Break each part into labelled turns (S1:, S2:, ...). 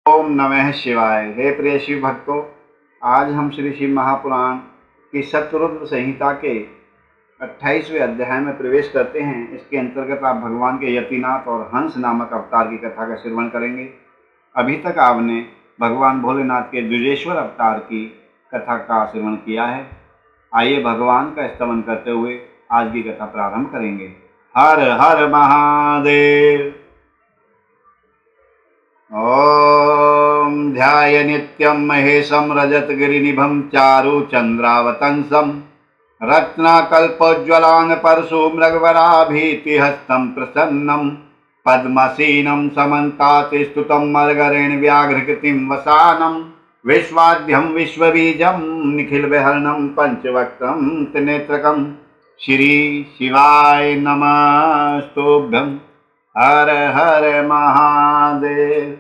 S1: ओम नमः शिवाय। हे प्रिय शिव भक्तों, आज हम श्री शिव महापुराण की शतरुद्र संहिता के 28वें अध्याय में प्रवेश करते हैं। इसके अंतर्गत आप भगवान के यतिनाथ और हंस नामक अवतार की कथा का श्रवण करेंगे। अभी तक आपने भगवान भोलेनाथ के द्विजेश्वर अवतार की कथा का श्रवण किया है। आइए भगवान का स्तवन करते हुए आज की कथा प्रारंभ करेंगे। हर हर महादेव। ॐ ध्याय नित्यं महेशं रजतगिरिनिभं चारुचन्द्रावतंसं रत्नाकल्पोज्ज्वलां परशुमृगवराभीतिहस्तं प्रसन्नं पद्मसीनं समन्तात् मर्गरेण व्याघ्रकृतिं वसानं विश्वाद्यं विश्वबीजं निखिलविहरणं पंचवक्त्रं त्रिनेत्रकं श्री शिवाय नमस्तुभ्यं। हर हर महादेव।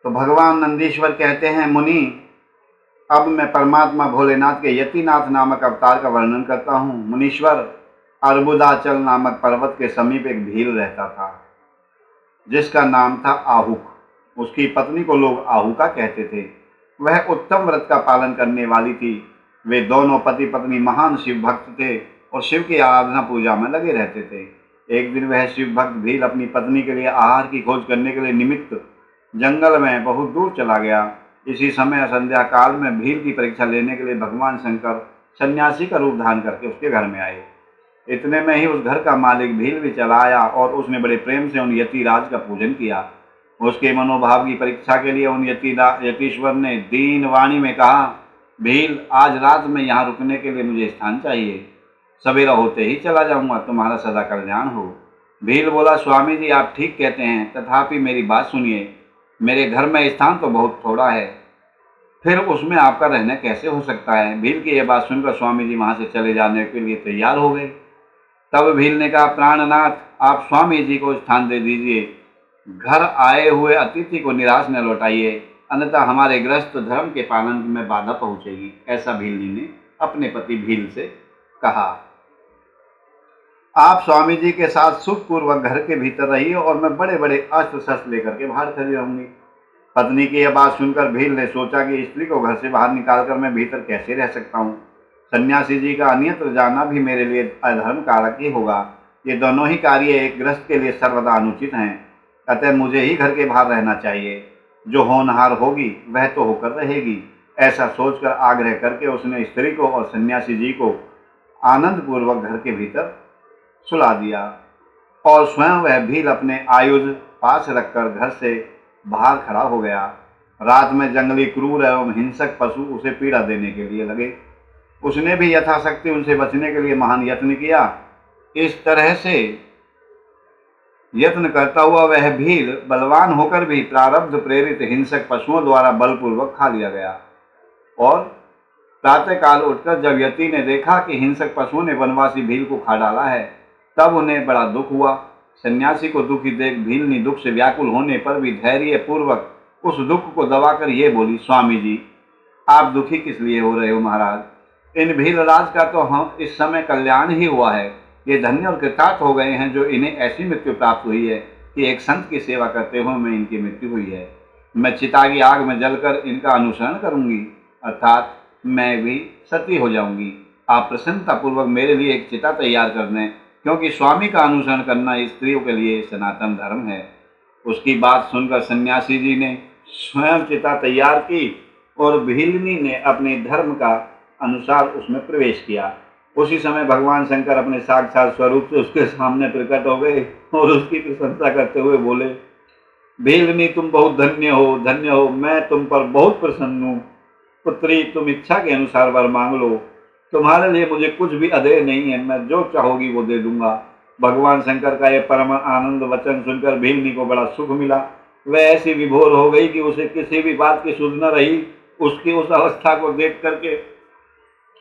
S1: तो भगवान नंदीश्वर कहते हैं, मुनि, अब मैं परमात्मा भोलेनाथ के यतिनाथ नामक अवतार का वर्णन करता हूँ। मुनीश्वर, अर्बुदाचल नामक पर्वत के समीप एक भील रहता था जिसका नाम था आहुक। उसकी पत्नी को लोग आहुका कहते थे। वह उत्तम व्रत का पालन करने वाली थी। वे दोनों पति पत्नी महान शिव भक्त थे और शिव की आराधना पूजा में लगे रहते थे। एक दिन वह शिव भक्त भील अपनी पत्नी के लिए आहार की खोज करने के लिए निमित्त जंगल में बहुत दूर चला गया। इसी समय संध्या काल में भील की परीक्षा लेने के लिए भगवान शंकर सन्यासी का रूप धारण करके उसके घर में आए। इतने में ही उस घर का मालिक भील भी चला आया और उसने बड़े प्रेम से उन यतिराज का पूजन किया। उसके मनोभाव की परीक्षा के लिए उन यतीश्वर ने दीन वाणी में कहा, भील, आज रात में यहाँ रुकने के लिए मुझे स्थान चाहिए। सवेरा होते ही चला जाऊंगा, तुम्हारा सदा कल्याण हो। भील बोला, स्वामी जी, आप ठीक कहते हैं, तथापि मेरी बात सुनिए। मेरे घर में स्थान तो बहुत थोड़ा है, फिर उसमें आपका रहना कैसे हो सकता है। भील की यह बात सुनकर स्वामी जी वहां से चले जाने के लिए तैयार हो गए। तब भील ने कहा, प्राणनाथ, आप स्वामी जी को स्थान दे दीजिए। घर आए हुए अतिथि को निराश न लौटाइए, अन्यथा हमारे गृहस्थ धर्म के पालन में बाधा पहुंचेगी। ऐसा भील ने अपने पति भील से कहा। आप स्वामी जी के साथ सुखपूर्वक घर के भीतर रहिए और मैं बड़े बड़े अस्त्र शस्त्र लेकर के बाहर खड़ी रहूंगी। पत्नी की यह बात सुनकर भील ने सोचा कि स्त्री को घर से बाहर निकालकर मैं भीतर कैसे रह सकता हूँ। सन्यासी जी का अन्यत्र जाना भी मेरे लिए अधर्म कारक ही होगा। ये दोनों ही कार्य एक गृहस्थ के लिए सर्वदा अनुचित हैं। अतः मुझे ही घर के बाहर रहना चाहिए। जो होनहार होगी वह तो होकर रहेगी। ऐसा सोचकर आग्रह करके उसने स्त्री को और सन्यासी जी को आनंद पूर्वक घर के भीतर सुला दिया और स्वयं वह भील अपने आयुध पास रखकर घर से बाहर खड़ा हो गया। रात में जंगली क्रूर एवं हिंसक पशु उसे पीड़ा देने के लिए लगे। उसने भी यथाशक्ति उनसे बचने के लिए महान यत्न किया। इस तरह से यत्न करता हुआ वह भील बलवान होकर भी प्रारब्ध प्रेरित हिंसक पशुओं द्वारा बलपूर्वक खा लिया गया। और प्रातःकाल उठकर जब यति ने देखा कि हिंसक पशुओं ने वनवासी भील को खा डाला है, तब उन्हें बड़ा दुख हुआ। सन्यासी को दुखी देख भीलनी दुख से व्याकुल होने पर भी धैर्य पूर्वक उस दुख को दबाकर ये बोली, स्वामी जी, आप दुखी किस लिए हो रहे हो महाराज। इन भीलराज का तो हम इस समय कल्याण ही हुआ है। ये धन्य और कृतार्थ हो गए हैं जो इन्हें ऐसी मृत्यु प्राप्त हुई है कि एक संत की सेवा करते हुए में इनकी मृत्यु हुई है। मैं चिता की आग में जलकर इनका अनुसरण करूंगी, अर्थात मैं भी सती हो जाऊंगी। आप प्रसन्नतापूर्वक मेरे लिए एक चिता तैयार कर दें, क्योंकि स्वामी का अनुसरण करना स्त्रियों के लिए सनातन धर्म है। उसकी बात सुनकर सन्यासी जी ने स्वयं चिता तैयार की और भीलनी ने अपने धर्म का अनुसार उसमें प्रवेश किया। उसी समय भगवान शंकर अपने साक्षात स्वरूप से उसके सामने प्रकट हो गए और उसकी प्रशंसा करते हुए बोले, भीलनी, तुम बहुत धन्य हो, धन्य हो। मैं तुम पर बहुत प्रसन्न हूँ। पुत्री, तुम इच्छा के अनुसार वर मांग लो। तुम्हारे लिए मुझे कुछ भी अधेय नहीं है। मैं जो चाहोगी वो दे दूंगा। भगवान शंकर का यह परम आनंद वचन सुनकर भीलनी को बड़ा सुख मिला। वह ऐसी विभोर हो गई कि उसे किसी भी बात की सुध न रही। उसकी उस अवस्था को देख करके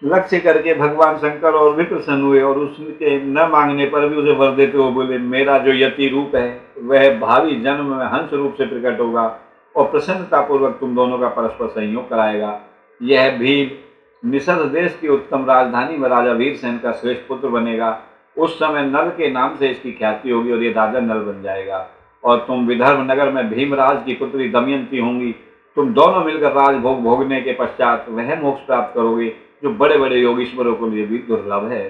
S1: लक्ष्य करके भगवान शंकर और भी प्रसन्न हुए और उसके न मांगने पर भी उसे वर देते हुए बोले, मेरा जो यति रूप है वह भावी जन्म में हंस रूप से प्रकट होगा और प्रसन्नतापूर्वक तुम दोनों का परस्पर संयोग कराएगा। यह भील निषद देश की उत्तम राजधानी में राजा वीरसेन का श्रेष्ठ पुत्र बनेगा। उस समय नल के नाम से इसकी ख्याति होगी और ये राजा नल बन जाएगा। और तुम विदर्भ नगर में भीमराज की पुत्री दमयंती होंगी। तुम दोनों मिलकर राजभोग भोगने के पश्चात वह मोक्ष प्राप्त करोगे जो बड़े बड़े योगीश्वरों के लिए भी दुर्लभ है।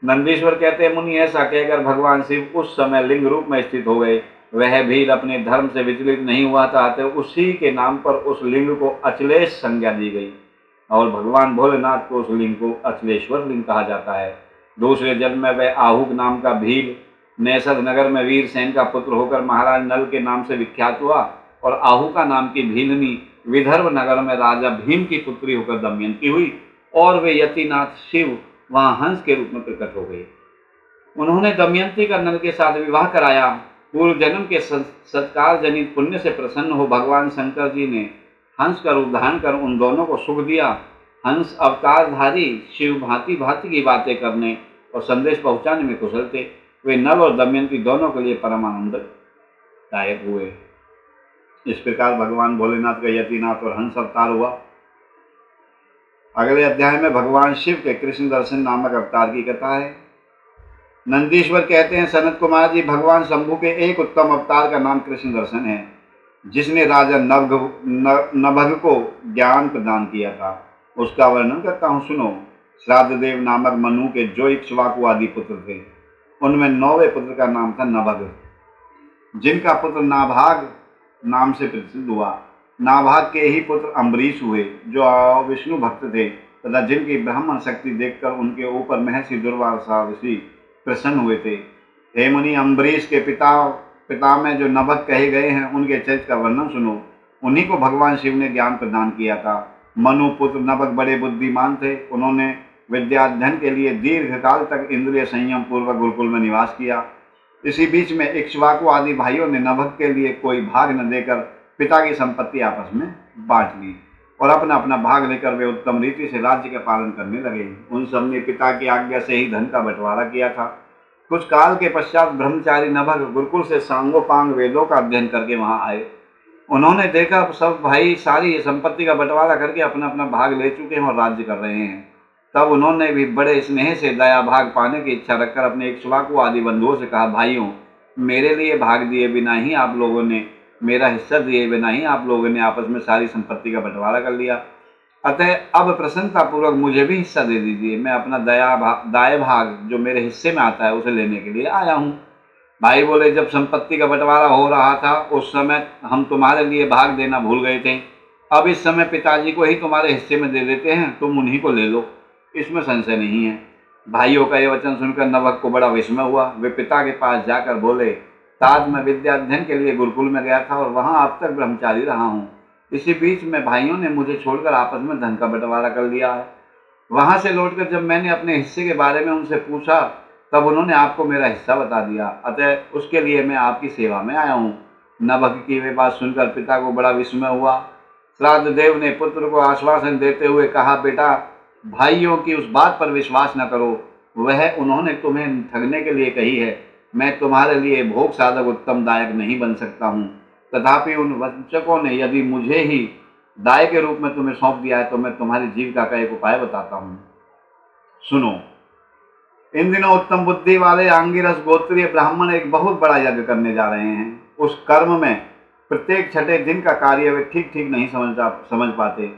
S1: नंदीश्वर कहते हैं, मुनि ऐसा कहकर भगवान शिव उस समय लिंग रूप में स्थित हो गए। वह भील अपने धर्म से विचलित नहीं हुआ था, तो उसी के नाम पर उस लिंग को अचलेश संज्ञा दी गई और भगवान भोलेनाथ को उस लिंग को अचलेश्वर लिंग कहा जाता है। दूसरे जन्म में वह आहूक नाम का भील नेसद नगर में वीर सेन का पुत्र होकर महाराज नल के नाम से विख्यात हुआ और आहूका नाम की भीलनी विदर्भ नगर में राजा भीम की पुत्री होकर दमयंती हुई और वे यतिनाथ शिव वहां हंस के रूप में प्रकट हो गए। उन्होंने दमयंती का नल के साथ विवाह कराया। पूर्व जन्म के सत्कार जनित पुण्य से प्रसन्न हो भगवान शंकर जी ने हंस का रूप धारण कर उन दोनों को सुख दिया। हंस अवतारधारी शिव भांति भांति की बातें करने और संदेश पहुंचाने में कुशल थे। वे नल और दमयंती दोनों के लिए परम आनंददायक हुए। इस प्रकार भगवान भोलेनाथ का यतिनाथ और हंस अवतार हुआ। अगले अध्याय में भगवान शिव के कृष्ण दर्शन नामक अवतार की कथा है। नंदीश्वर कहते हैं, सनत कुमार जी, भगवान शंभु के एक उत्तम अवतार का नाम कृष्ण दर्शन है, जिसने राजा नभग को ज्ञान प्रदान किया था। उसका वर्णन करता हूँ, सुनो। श्राद्धदेव नामक मनु के जो इक्ष्वाकु आदि पुत्र थे, उनमें 9वें पुत्र का नाम था नभग, जिनका पुत्र नाभाग नाम से प्रसिद्ध हुआ। नाभाग के ही पुत्र अम्बरीश हुए, जो विष्णु भक्त थे तथा जिनकी ब्राह्मण शक्ति देखकर उनके ऊपर महर्षि दुर्वासा ऋषि प्रसन्न हुए थे। हे मुनि, अम्बरीश के पिता में जो नभग कहे गए हैं, उनके चरित्र का वर्णन सुनो। उन्हीं को भगवान शिव ने ज्ञान प्रदान किया था। मनु पुत्र नभग बड़े बुद्धिमान थे। उन्होंने विद्याध्ययन के लिए दीर्घ काल तक इंद्रिय संयम पूर्वक गुरुकुल में निवास किया। इसी बीच में इक्ष्वाकु आदि भाइयों ने नभग के लिए कोई भाग न देकर पिता की संपत्ति आपस में बांट ली और अपना अपना भाग लेकर वे उत्तम रीति से राज्य का पालन करने लगे। उन सब ने पिता की आज्ञा से ही धन का बंटवारा किया था। कुछ काल के पश्चात ब्रह्मचारी नभग गुरुकुल से सांगोपांग वेदों का अध्ययन करके वहां आए। उन्होंने देखा सब भाई सारी संपत्ति का बंटवारा करके अपना अपना भाग ले चुके हैं और राज्य कर रहे हैं। तब उन्होंने भी बड़े स्नेह से दया भाग पाने की इच्छा रखकर अपने इक्ष्वाकु आदि बंधुओं से कहा, भाइयों, मेरे लिए भाग दिए बिना ही आप लोगों ने, मेरा हिस्सा दिए बिना ही आप लोगों ने आपस में सारी संपत्ति का बंटवारा कर लिया। अतः अब प्रसन्नता पूर्वक मुझे भी हिस्सा दे दीजिए। मैं अपना दाय भाग जो मेरे हिस्से में आता है उसे लेने के लिए आया हूँ। भाई बोले, जब संपत्ति का बंटवारा हो रहा था उस समय हम तुम्हारे लिए भाग देना भूल गए थे। अब इस समय पिताजी को ही तुम्हारे हिस्से में दे देते हैं, तुम उन्हीं को ले लो, इसमें संशय नहीं है। भाइयों का यह वचन सुनकर नभग को बड़ा विस्मय हुआ। वे पिता के पास जाकर बोले, तात मैं विद्या अध्ययन के लिए गुरुकुल में गया था और वहां अब तक ब्रह्मचारी रहा हूँ। इसी बीच में भाइयों ने मुझे छोड़कर आपस में धन का बंटवारा कर लिया है। वहां से लौटकर जब मैंने अपने हिस्से के बारे में उनसे पूछा तब उन्होंने आपको मेरा हिस्सा बता दिया। अतः उसके लिए मैं आपकी सेवा में आया हूँ। नभग की वे बात सुनकर पिता को बड़ा विस्मय हुआ। श्राद्ध देव ने पुत्र को आश्वासन देते हुए कहा, बेटा, भाइयों की उस बात पर विश्वास न करो, वह उन्होंने तुम्हें ठगने के लिए कही है। मैं तुम्हारे लिए भोग साधक उत्तम दायक नहीं बन सकता हूँ। तथापि उन वंचकों ने यदि मुझे ही दाय के रूप में तुम्हें सौंप दिया है तो मैं तुम्हारी जीविका का एक उपाय बताता हूँ, सुनो। इन दिनों उत्तम बुद्धि वाले आंगिरस गोत्रीय ब्राह्मण एक बहुत बड़ा यज्ञ करने जा रहे हैं। उस कर्म में प्रत्येक छठे दिन का कार्य वे ठीक ठीक नहीं समझ पाते।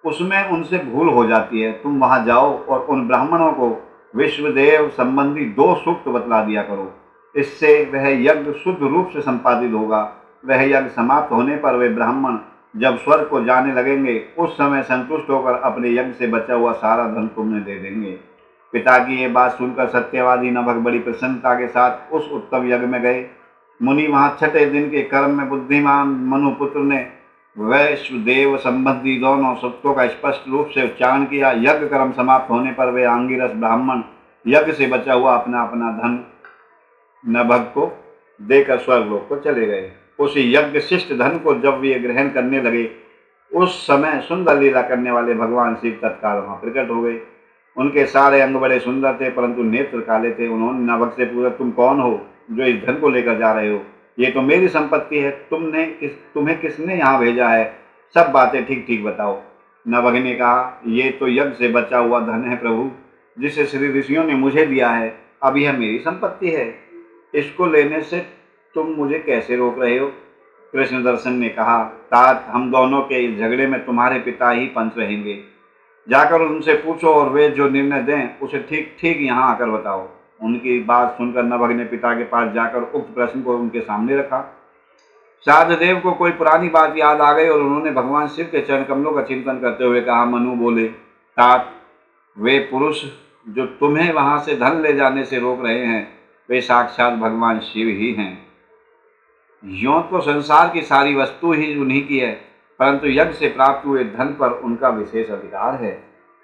S1: उसमें उनसे भूल हो जाती है। तुम वहां जाओ और उन ब्राह्मणों को विश्वदेव संबंधी 2 सूक्त बतला दिया करो। इससे वह यज्ञ शुद्ध रूप से संपादित होगा। वह यज्ञ समाप्त होने पर वे ब्राह्मण जब स्वर्ग को जाने लगेंगे उस समय संतुष्ट होकर अपने यज्ञ से बचा हुआ सारा धन तुम्हें दे देंगे। पिता की ये बात सुनकर सत्यवादी नभग बड़ी प्रसन्नता के साथ उस उत्तम यज्ञ में गए। मुनि वहां छठे दिन के कर्म में बुद्धिमान मनुपुत्र ने वैश्वदेव संबंधी दोनों शब्दों का स्पष्ट रूप से उच्चारण किया। यज्ञ कर्म समाप्त होने पर वे आंगिरस ब्राह्मण यज्ञ से बचा हुआ अपना अपना धन नभग को देकर स्वर्गलोक को चले गए। उस यज्ञ शिष्ट धन को जब वे ग्रहण करने लगे उस समय सुंदर लीला करने वाले भगवान शिव तत्काल वहां प्रकट हो गए। उनके सारे अंग बड़े सुंदर थे परंतु नेत्र काले थे। उन्होंने नभग से पूछा, तुम कौन हो जो इस धन को लेकर जा रहे हो? ये तो मेरी संपत्ति है। तुम्हें किसने यहाँ भेजा है? सब बातें ठीक ठीक बताओ। नभग ने कहा, ये तो यज्ञ से बचा हुआ धन है प्रभु, जिसे श्री ऋषियों ने मुझे दिया है। अब यह मेरी संपत्ति है। इसको लेने से तुम मुझे कैसे रोक रहे हो? कृष्ण दर्शन ने कहा, तात, हम दोनों के इस झगड़े में तुम्हारे पिता ही पंच रहेंगे। जाकर उनसे पूछो और वे जो निर्णय दें उसे ठीक ठीक यहाँ आकर बताओ। उनकी बात सुनकर नभग ने पिता के पास जाकर उक्त प्रश्न को उनके सामने रखा। श्राद्धदेव को कोई पुरानी बात याद आ गई और उन्होंने भगवान शिव के चरण कमलों का चिंतन करते हुए कहा। मनु बोले, तात, वे पुरुष जो तुम्हें वहां से धन ले जाने से रोक रहे हैं वे साक्षात भगवान शिव ही हैं। यों तो संसार की सारी वस्तु ही उन्हीं की है, परंतु यज्ञ से प्राप्त हुए धन पर उनका विशेष अधिकार है।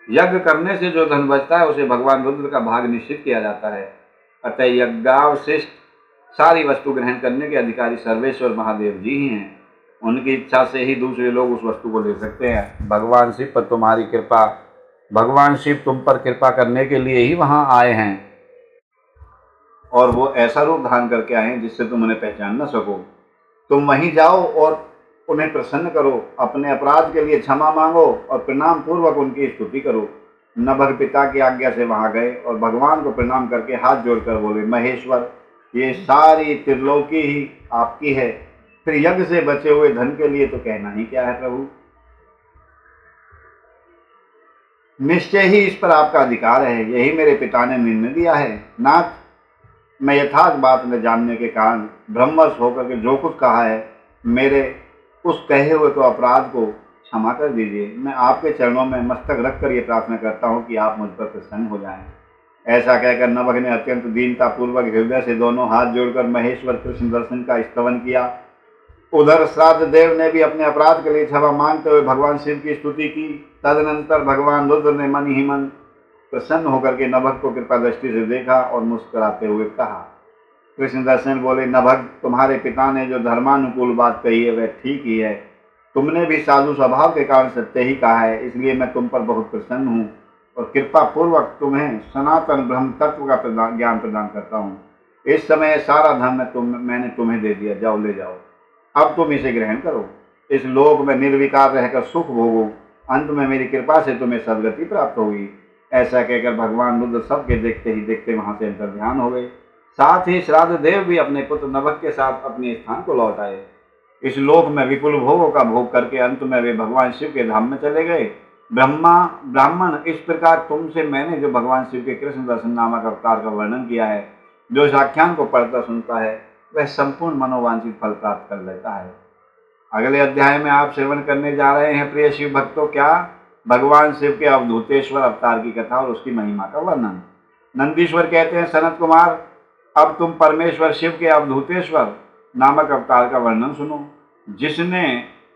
S1: यज्ञ करने से जो धन बचता है उसे भगवान रुद्र का भाग निश्चित किया जाता है। अतः यज्ञावशिष्ट सारी वस्तु ग्रहण करने के अधिकारी सर्वेश्वर महादेव जी ही हैं। उनकी इच्छा से ही दूसरे लोग उस वस्तु को ले सकते हैं। भगवान शिव तुम पर कृपा करने के लिए ही वहां आए हैं और वो ऐसा रूप धारण करके आए हैं जिससे तुम उन्हें पहचान न सको। तुम वहीं जाओ और उन्हें प्रसन्न करो, अपने अपराध के लिए क्षमा मांगो और प्रणाम पूर्वक उनकी स्तुति करो। नभग पिता की आज्ञा से वहां गए और भगवान को प्रणाम करके हाथ जोड़कर बोले, महेश्वर, ये सारी त्रिलोकी ही आपकी है, फिर यज्ञ से बचे हुए धन के लिए तो कहना ही क्या है प्रभु। निश्चय ही इस पर आपका अधिकार है, यही मेरे पिता ने निर्णय दिया है। नाथ, मैं यथार्थ बात न जानने के कारण ब्रह्मवश होकर के जो कुछ कहा है, मेरे उस कहे हुए तो अपराध को क्षमा कर दीजिए। मैं आपके चरणों में मस्तक रखकर ये प्रार्थना करता हूँ कि आप मुझ पर प्रसन्न हो जाएं। ऐसा कहकर नभग ने अत्यंत दीनता पूर्वक हृदय से दोनों हाथ जोड़कर महेश्वर कृष्ण दर्शन का स्तवन किया। उधर श्राद्ध देव ने भी अपने अपराध के लिए क्षमा मांगते हुए भगवान शिव की स्तुति की। तदनंतर भगवान रुद्र ने मन ही मन प्रसन्न होकर के नभग को कृपा दृष्टि से देखा और मुस्कुराते हुए कहा। कृष्ण दर्शन बोले, नभग, तुम्हारे पिता ने जो धर्मानुकूल बात कही है वह ठीक ही है। तुमने भी साधु स्वभाव के कारण सत्य ही कहा है, इसलिए मैं तुम पर बहुत प्रसन्न हूँ और कृपा पूर्वक तुम्हें सनातन ब्रह्म तत्व का ज्ञान प्रदान करता हूँ। इस समय सारा धन मैंने तुम्हें दे दिया, जाओ ले जाओ, अब तुम इसे ग्रहण करो, इस लोक में निर्विकार रहकर सुख भोगो, अंत में मेरी कृपा से तुम्हें सदगति प्राप्त होगी। ऐसा कहकर भगवान रुद्र सबके देखते ही देखते वहां से अंतर्ध्यान हो गए। साथ ही श्राद्ध देव भी अपने पुत्र नभग के साथ अपने स्थान को लौट आए। इस लोक में विपुल भोगों का भोग करके अंत में वे भगवान शिव के धाम में चले गए। ब्राह्मण, इस प्रकार तुमसे मैंने जो भगवान शिव के कृष्ण दर्शन नामक अवतार का वर्णन किया है, जो इस आख्यान को पढ़ता सुनता है वह संपूर्ण मनोवांछित फल प्राप्त कर लेता है। अगले अध्याय में आप श्रवण करने जा रहे हैं प्रिय शिव भक्तों, क्या भगवान शिव के अवधूतेश्वर अवतार की कथा और उसकी महिमा का वर्णन। नंदीश्वर कहते हैं, सनत कुमार, अब तुम परमेश्वर शिव के अवधूतेश्वर नामक अवतार का वर्णन सुनो, जिसने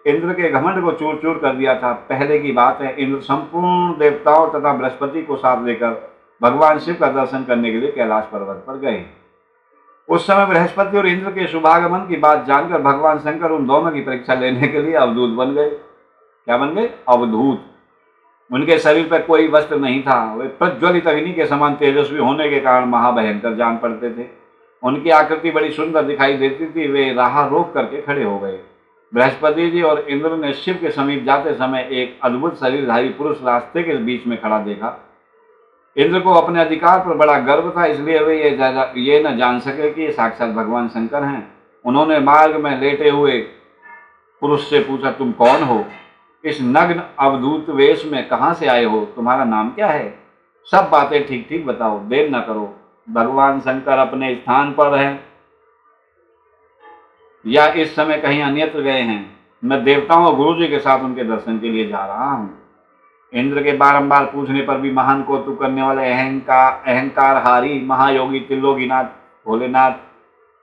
S1: इंद्र के घमंड को चूर चूर कर दिया था। पहले की बात है, इंद्र संपूर्ण देवताओं तथा बृहस्पति को साथ लेकर भगवान शिव का दर्शन करने के लिए कैलाश पर्वत पर गए। उस समय बृहस्पति और इंद्र के शुभागमन की बात जानकर भगवान शंकर उन दोनों की परीक्षा लेने के लिए अवधूत बन गए। क्या बन गए? अवधूत। उनके शरीर पर कोई वस्त्र नहीं था, वे प्रज्वलित अग्नि के समान तेजस्वी होने के कारण महाभयंकर जान पड़ते थे। उनकी आकृति बड़ी सुंदर दिखाई देती थी। वे राह रोक करके खड़े हो गए। बृहस्पति जी और इंद्र ने शिव के समीप जाते समय एक अद्भुत शरीरधारी पुरुष रास्ते के बीच में खड़ा देखा। इंद्र को अपने अधिकार पर बड़ा गर्व था, इसलिए वे ये न जान सके कि ये साक्षात भगवान शंकर हैं। उन्होंने मार्ग में लेटे हुए पुरुष से पूछा, तुम कौन हो? इस नग्न अवधूत वेश में कहाँ से आए हो? तुम्हारा नाम क्या है? सब बातें ठीक ठीक बताओ, देर न करो। भगवान शंकर अपने स्थान पर हैं या इस समय कहीं अन्यत्र गए हैं? मैं देवताओं और गुरु जी के साथ उनके दर्शन के लिए जा रहा हूँ। इंद्र के बारंबार पूछने पर भी महान कौतुक करने वाले अहंकारहारी महायोगी त्रिलोकीनाथ भोलेनाथ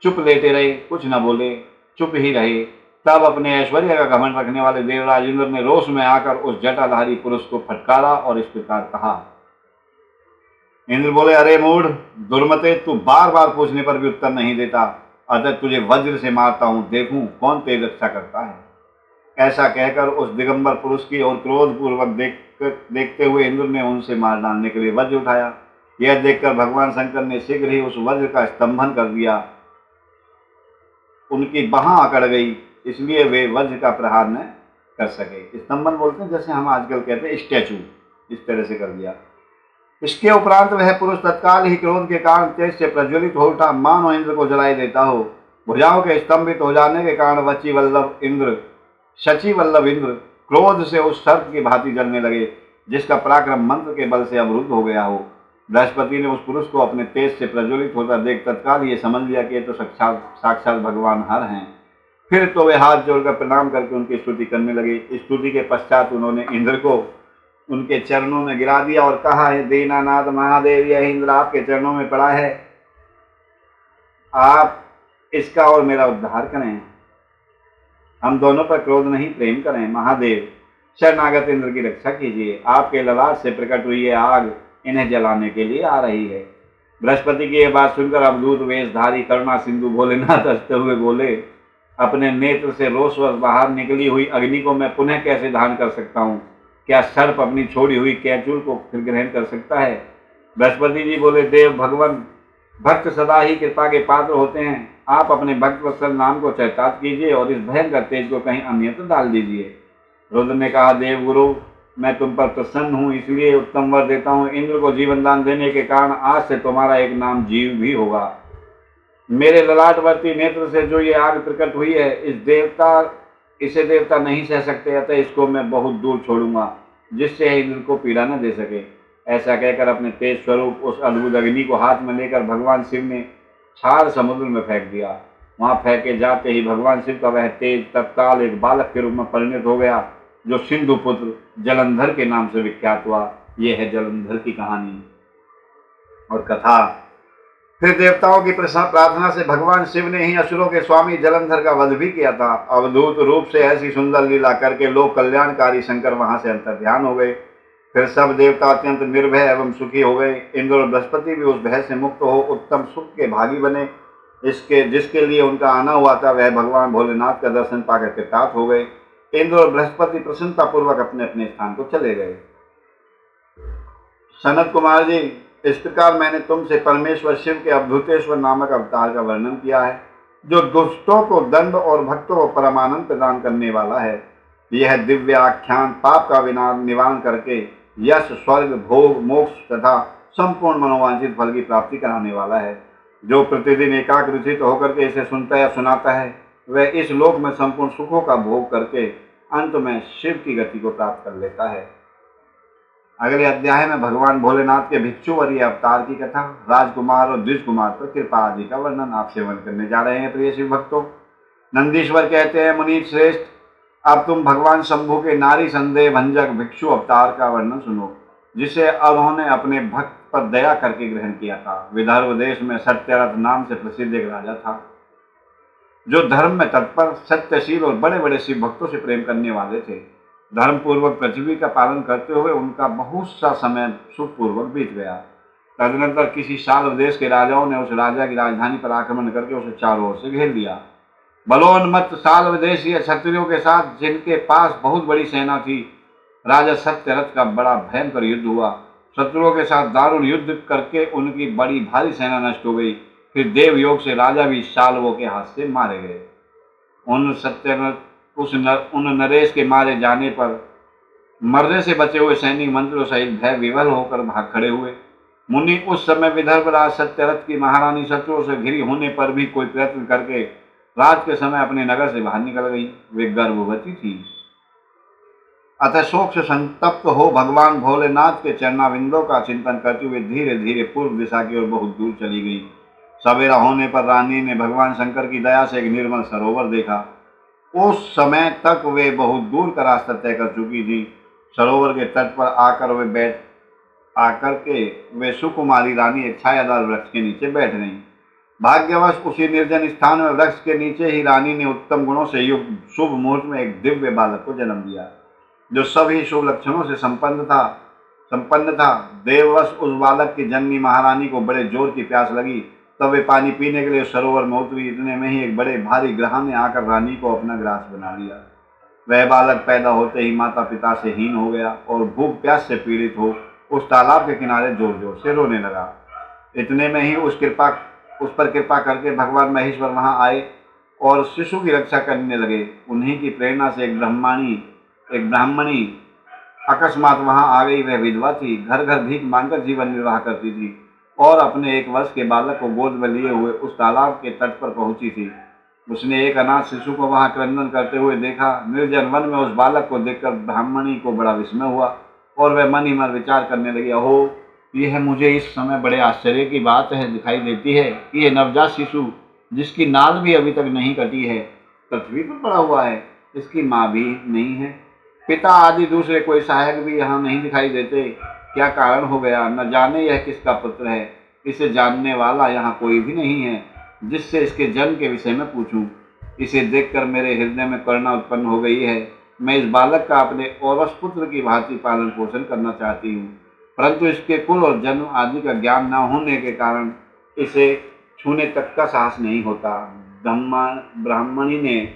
S1: चुप लेटे रहे, कुछ न बोले, चुप ही रहे। तब अपने ऐश्वर्य का घमंड रखने वाले देवराज इंद्र ने रोष में आकर उस जटाधारी पुरुष को फटकारा और इस प्रकार कहा। इंद्र बोले, अरे मूढ़ दुर्मते, तू बार बार पूछने पर भी उत्तर नहीं देता, अतः तुझे वज्र से मारता हूं, देखूं कौन तेरी रक्षा करता है। ऐसा कहकर उस दिगंबर पुरुष की ओर क्रोधपूर्वक देखते हुए इंद्र ने उनसे मार डालने के लिए वज्र उठाया। यह देखकर भगवान शंकर ने शीघ्र ही उस वज्र का स्तंभन कर दिया। उनकी बाह अकड़ गई, इसलिए वे वज्र का प्रहार न कर सके। स्तंभन बोलते हैं जैसे हम आजकल कहते हैं स्टैचू, इस तरह से कर दिया। इसके उपरांत वह पुरुष तत्काल ही क्रोध के कारण तेज से प्रज्वलित हो उठा, मानो इंद्र को जलाए देता हो। भुजाओं के स्तंभित हो जाने के कारण शची वल्लभ इंद्र क्रोध से उस सर्प की भांति जलने लगे जिसका पराक्रम मंत्र के बल से अवरुद्ध हो गया हो। बृहस्पति ने उस पुरुष को अपने तेज से प्रज्वलित होता देख तत्काल ये समझ लिया कि ये तो साक्षात भगवान हर हैं। फिर तो वे हाथ जोड़कर प्रणाम करके उनकी स्तुति करने लगे। स्तुति के पश्चात उन्होंने इंद्र को उनके चरणों में गिरा दिया और कहा, है दीनानाथ महादेव, यह इंद्र आपके चरणों में पड़ा है, आप इसका और मेरा उद्धार करें। हम दोनों पर क्रोध नहीं, प्रेम करें। महादेव, शरणागत इंद्र की रक्षा कीजिए। आपके ललाट से प्रकट हुई यह आग इन्हें जलाने के लिए आ रही है। बृहस्पति की यह बात सुनकर अवधूत वेशधारी करुणा सिंधु भोलेनाथ हंसते हुए बोले, अपने नेत्र से रोषवश बाहर निकली हुई अग्नि को मैं पुनः कैसे धारण कर सकता हूँ? क्या सर्प अपनी छोड़ी हुई कैचूल को फिर ग्रहण कर सकता है? बृहस्पति जी बोले, देव भगवान, भक्त सदा ही कृपा के पात्र होते हैं। आप अपने भक्त वत्सल नाम को चरितार्थ कीजिए और इस भयंकर तेज को कहीं अन्यत्र डाल दीजिए। रुद्र ने कहा, देव गुरु, मैं तुम पर प्रसन्न हूँ, इसलिए उत्तम वर देता हूँ। इंद्र को जीवन दान देने के कारण आज से तुम्हारा एक नाम जीव भी होगा। मेरे ललाटवर्ती नेत्र से जो ये आग प्रकट हुई है, इसे देवता नहीं सह सकते, अतः इसको मैं बहुत दूर छोड़ूंगा जिससे इंद्र को पीड़ा न दे सके। ऐसा कहकर अपने तेज स्वरूप उस अद्भुत अग्नि को हाथ में लेकर भगवान शिव ने क्षार समुद्र में फेंक दिया। वहां फेंके जाते ही भगवान शिव का वह तेज तत्काल एक बालक के रूप में परिणत हो गया, जो सिंधु पुत्र जलंधर के नाम से विख्यात हुआ। यह है जलंधर की कहानी और कथा। फिर देवताओं की प्रार्थना से भगवान शिव ने ही असुरों के स्वामी जलंधर का वध भी किया था। अवधूत रूप से ऐसी सुंदर लीला करके लोक कल्याणकारी शंकर वहां से अंतर्ध्यान हो गए। फिर सब देवता अत्यंत निर्भय एवं सुखी हो गए। इंद्र और बृहस्पति भी उस भय से मुक्त हो उत्तम सुख के भागी बने। जिसके लिए उनका आना हुआ था, वह भगवान भोलेनाथ का दर्शन पाकर कृतार्थ हो गए। इंद्र और बृहस्पति प्रसन्नता पूर्वक अपने अपने स्थान को चले गए। सनत कुमार जी, इस प्रकार मैंने तुमसे परमेश्वर शिव के अवधूतेश्वर नामक अवतार का वर्णन किया है, जो दुष्टों को दंड और भक्तों को परमानंद प्रदान करने वाला है। यह दिव्य आख्यान पाप का निवारण करके यश, स्वर्ग, भोग, मोक्ष तथा संपूर्ण मनोवांछित फल की प्राप्ति कराने वाला है। जो प्रतिदिन एकाग्रचित होकर के इसे सुनता या सुनाता है, वह इस लोक में संपूर्ण सुखों का भोग करके अंत में शिव की गति को प्राप्त कर लेता है। अगले अध्याय में भगवान भोलेनाथ के भिक्षुवर्य अवतार की कथा, राजकुमार और द्विज कुमार पर कृपा आदि का वर्णन आप सेवन करने जा रहे हैं। प्रिय शिव भक्तों, नंदीश्वर कहते हैं, मुनीत श्रेष्ठ, अब तुम भगवान शंभु के नारी संदेह भंजक भिक्षु अवतार का वर्णन सुनो, जिसे उन्होंने अपने भक्त पर दया करके ग्रहण किया था। विदर्भ देश में सत्यरथ नाम से प्रसिद्ध एक राजा था, जो धर्म में तत्पर, सत्यशील और बड़े बड़े शिव भक्तों से प्रेम करने वाले थे। धर्म पूर्वक पृथ्वी का पालन करते हुए उनका बहुत सा समय सुखपूर्वक बीत गया। तदनंतर किसी शाल्व देश के राजाओं ने उस राजा की राजधानी पर आक्रमण करके उसे चारों ओर से घेर लिया। बलोन्मत्त शाल्व देशीय क्षत्रियों के साथ, जिनके पास बहुत बड़ी सेना थी, राजा सत्यरथ का बड़ा भयंकर युद्ध हुआ। शत्रुओं के साथ दारुण युद्ध करके उनकी बड़ी भारी सेना नष्ट हो गई। फिर देव योग से राजा भी शाल्वों के हाथ से मारे गए। उन नरेश के मारे जाने पर मरने से बचे हुए सैनिक मंत्रियों सहित भय विवल होकर भाग खड़े हुए। मुनि उस समय विदर्भ राज सत्यरथ की महारानी शत्रुओं से घिरी होने पर भी कोई प्रयत्न करके रात के समय अपने नगर से बाहर निकल गई। वे गर्भवती थी। अतः शोक से संतप्त हो भगवान भोलेनाथ के चरणाविंदों का चिंतन करते हुए धीरे धीरे पूर्व दिशा की ओर बहुत दूर चली गई। सवेरा होने पर रानी ने भगवान शंकर की दया से एक निर्मल सरोवर देखा। उस समय तक वे बहुत दूर का रास्ता तय कर चुकी थी। सरोवर के तट पर आकर के वे सुकुमारी रानी एक छायादार वृक्ष के नीचे बैठ गईं। भाग्यवश उसी निर्जन स्थान में वृक्ष के नीचे ही रानी ने उत्तम गुणों से युक्त शुभ मुहूर्त में एक दिव्य बालक को जन्म दिया, जो सभी शुभ लक्षणों से संपन्न था। देववश उस बालक की जननी महारानी को बड़े जोर की प्यास लगी। तब वे पानी पीने के लिए सरोवर में उतरी। इतने में ही एक बड़े भारी ग्रह ने आकर रानी को अपना ग्रास बना लिया। वह बालक पैदा होते ही माता पिता से हीन हो गया और भूख प्यास से पीड़ित हो उस तालाब के किनारे जोर जोर से रोने लगा। इतने में ही उस पर कृपा करके भगवान महेश्वर वहां आए और शिशु की रक्षा करने लगे। उन्हीं की प्रेरणा से एक ब्राह्मणी अकस्मात वहां आ गई। वह विधवा थी, घर घर भीख मांगकर जीवन निर्वाह करती थी और अपने 1 वर्ष के बालक को गोद में लिए हुए उस तालाब के तट पर पहुंची थी। उसने एक अनाथ शिशु को वहां क्रंदन करते हुए देखा। निर्जन वन में उस बालक को देखकर ब्राह्मणी को बड़ा विस्मय हुआ और वह मन ही मन विचार करने लगी, अहो, यह मुझे इस समय बड़े आश्चर्य की बात है दिखाई देती है कि यह नवजात शिशु, जिसकी नाल भी अभी तक नहीं कटी है, पृथ्वी पर पड़ा हुआ है। इसकी माँ भी नहीं है, पिता आदि दूसरे कोई सहायक भी यहाँ नहीं दिखाई देते। क्या कारण हो गया, न जाने यह किसका पुत्र है। इसे जानने वाला यहाँ कोई भी नहीं है जिससे इसके जन्म के विषय में पूछूं। इसे देखकर मेरे हृदय में करुणा उत्पन्न हो गई है। मैं इस बालक का अपने औरस पुत्र की भांति पालन पोषण करना चाहती हूँ, परंतु इसके कुल और जन्म आदि का ज्ञान न होने के कारण इसे छूने तक का साहस नहीं होता। ब्राह्मणी ने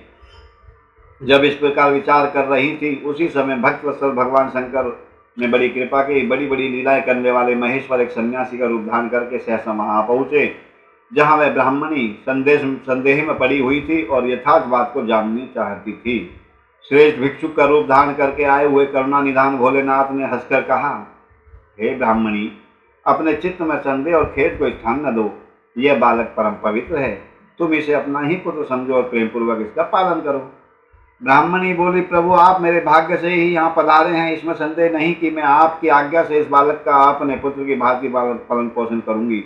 S1: जब इस प्रकार विचार कर रही थी, उसी समय भक्त वत्सल भगवान शंकर ने बड़ी कृपा की। बड़ी बड़ी लीलाएं करने वाले महेश्वर एक सन्यासी का रूप धारण करके सहसा वहां पहुंचे, जहां वह ब्राह्मणी संदेह में पड़ी हुई थी और यथार्थ बात को जाननी चाहती थी। श्रेष्ठ भिक्षुक का रूप धारण करके आए हुए करुणा निधान भोलेनाथ ने हंसकर कहा, हे ब्राह्मणी, अपने चित्त में संदेह और खेद को स्थान न दो। यह बालक परम पवित्र है, तुम इसे अपना ही पुत्र समझो और प्रेम पूर्वक इसका पालन करो। ब्राह्मणी बोली, प्रभु, आप मेरे भाग्य से ही यहाँ पधारे हैं, इसमें संदेह नहीं कि मैं आपकी आज्ञा से इस बालक का अपने पुत्र की भांति पालन पोषण करूंगी।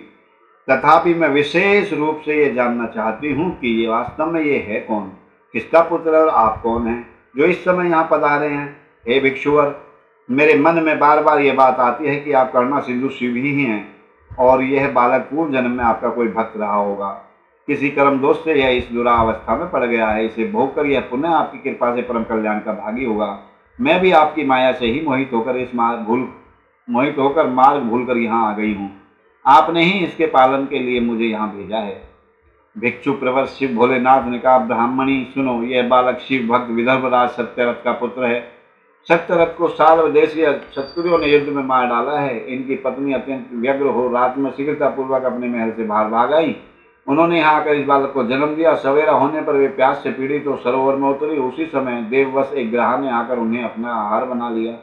S1: तथापि मैं विशेष रूप से ये जानना चाहती हूँ कि ये वास्तव में ये है कौन, किसका पुत्र और आप कौन हैं जो इस समय यहाँ पधारे हैं। हे भिक्षुवर, मेरे मन में बार बार ये बात आती है कि आप करुणा सिंधु शिव ही हैं और यह बालक पूर्व जन्म में आपका कोई भक्त रहा होगा। किसी कर्म दोष से यह इस दुरावस्था में पड़ गया है। इसे भोग कर यह पुनः आपकी कृपा से परम कल्याण का भागी होगा। मैं भी आपकी माया से ही मोहित होकर मार्ग भूलकर यहाँ आ गई हूँ। आपने ही इसके पालन के लिए मुझे यहाँ भेजा है। भिक्षु प्रवर शिव भोलेनाथ ने कहा, ब्राह्मणी सुनो, यह बालक शिव भक्त विदर्भराज सत्यरथ का पुत्र है। सत्यरथ को सार्वदेशीय शत्रुओं ने युद्ध में मार डाला है। इनकी पत्नी अत्यंत व्यग्र हो रात में शीघ्रतापूर्वक अपने महल से बाहर भाग आई। उन्होंने यहाँ आकर इस बालक को जन्म दिया। सवेरा होने पर वे प्यास से पीड़ित तो सरोवर में उतरी। उसी समय देववश एक ग्राह ने आकर उन्हें अपना आहार बना लिया।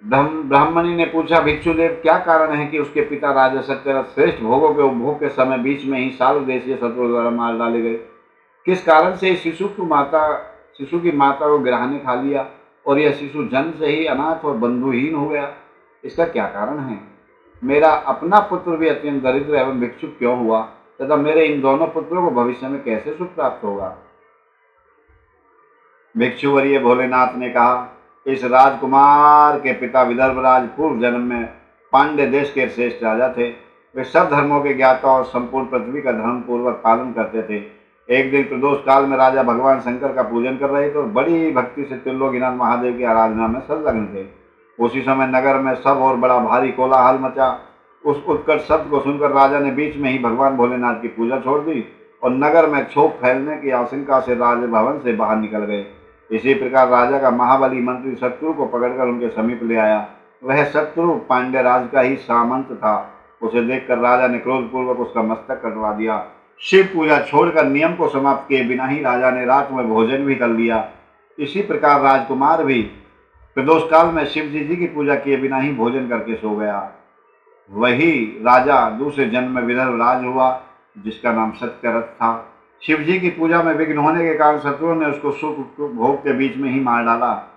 S1: ब्राह्मणी ने पूछा, भिक्षुदेव, क्या कारण है कि उसके पिता राजा सत्यरथ श्रेष्ठ भोगों के उपभोग के समय बीच में ही सार्वदेशीय शत्रुओं द्वारा मार डाले गए? किस कारण से इस शिशु की माता को ग्राह ने खा लिया और यह शिशु जन्म से ही अनाथ और बंधुहीन हो गया? इसका क्या कारण है? मेरा अपना पुत्र भी अत्यंत दरिद्र एवं भिक्षुक क्यों हुआ तथा मेरे इन दोनों पुत्रों को भविष्य में कैसे सुख प्राप्त होगा? भिक्षुवर्य भोलेनाथ ने कहा, इस राजकुमार के पिता विदर्भराज पूर्व जन्म में पांड्य देश के श्रेष्ठ राजा थे। वे सब धर्मों के ज्ञाता और संपूर्ण पृथ्वी का धर्म पूर्वक पालन करते थे। एक दिन प्रदोष काल में राजा भगवान शंकर का पूजन कर रहे थे और बड़ी भक्ति से त्रिलोकीनाथ महादेव की आराधना में संलग्न थे। उसी समय नगर में सब और बड़ा भारी कोलाहल मचा। उस उत्कट शब्द को सुनकर राजा ने बीच में ही भगवान भोलेनाथ की पूजा छोड़ दी और नगर में क्षोभ फैलने की आशंका से राजभवन से बाहर निकल गए। इसी प्रकार राजा का महाबली मंत्री शत्रु को पकड़कर उनके समीप ले आया। वह शत्रु पांड्य राज का ही सामंत था। उसे देखकर राजा ने क्रोधपूर्वक उसका मस्तक कटवा दिया। शिव पूजा छोड़कर नियम को समाप्त किए बिना ही राजा ने रात में भोजन भी कर लिया। इसी प्रकार राजकुमार भी प्रदोष काल में शिव जी की पूजा किए बिना ही भोजन करके सो गया। वही राजा दूसरे जन्म में विदर्भराज हुआ, जिसका नाम सत्यरथ था। शिव जी की पूजा में विघ्न होने के कारण शत्रुओं ने उसको सुख भोग के बीच में ही मार डाला।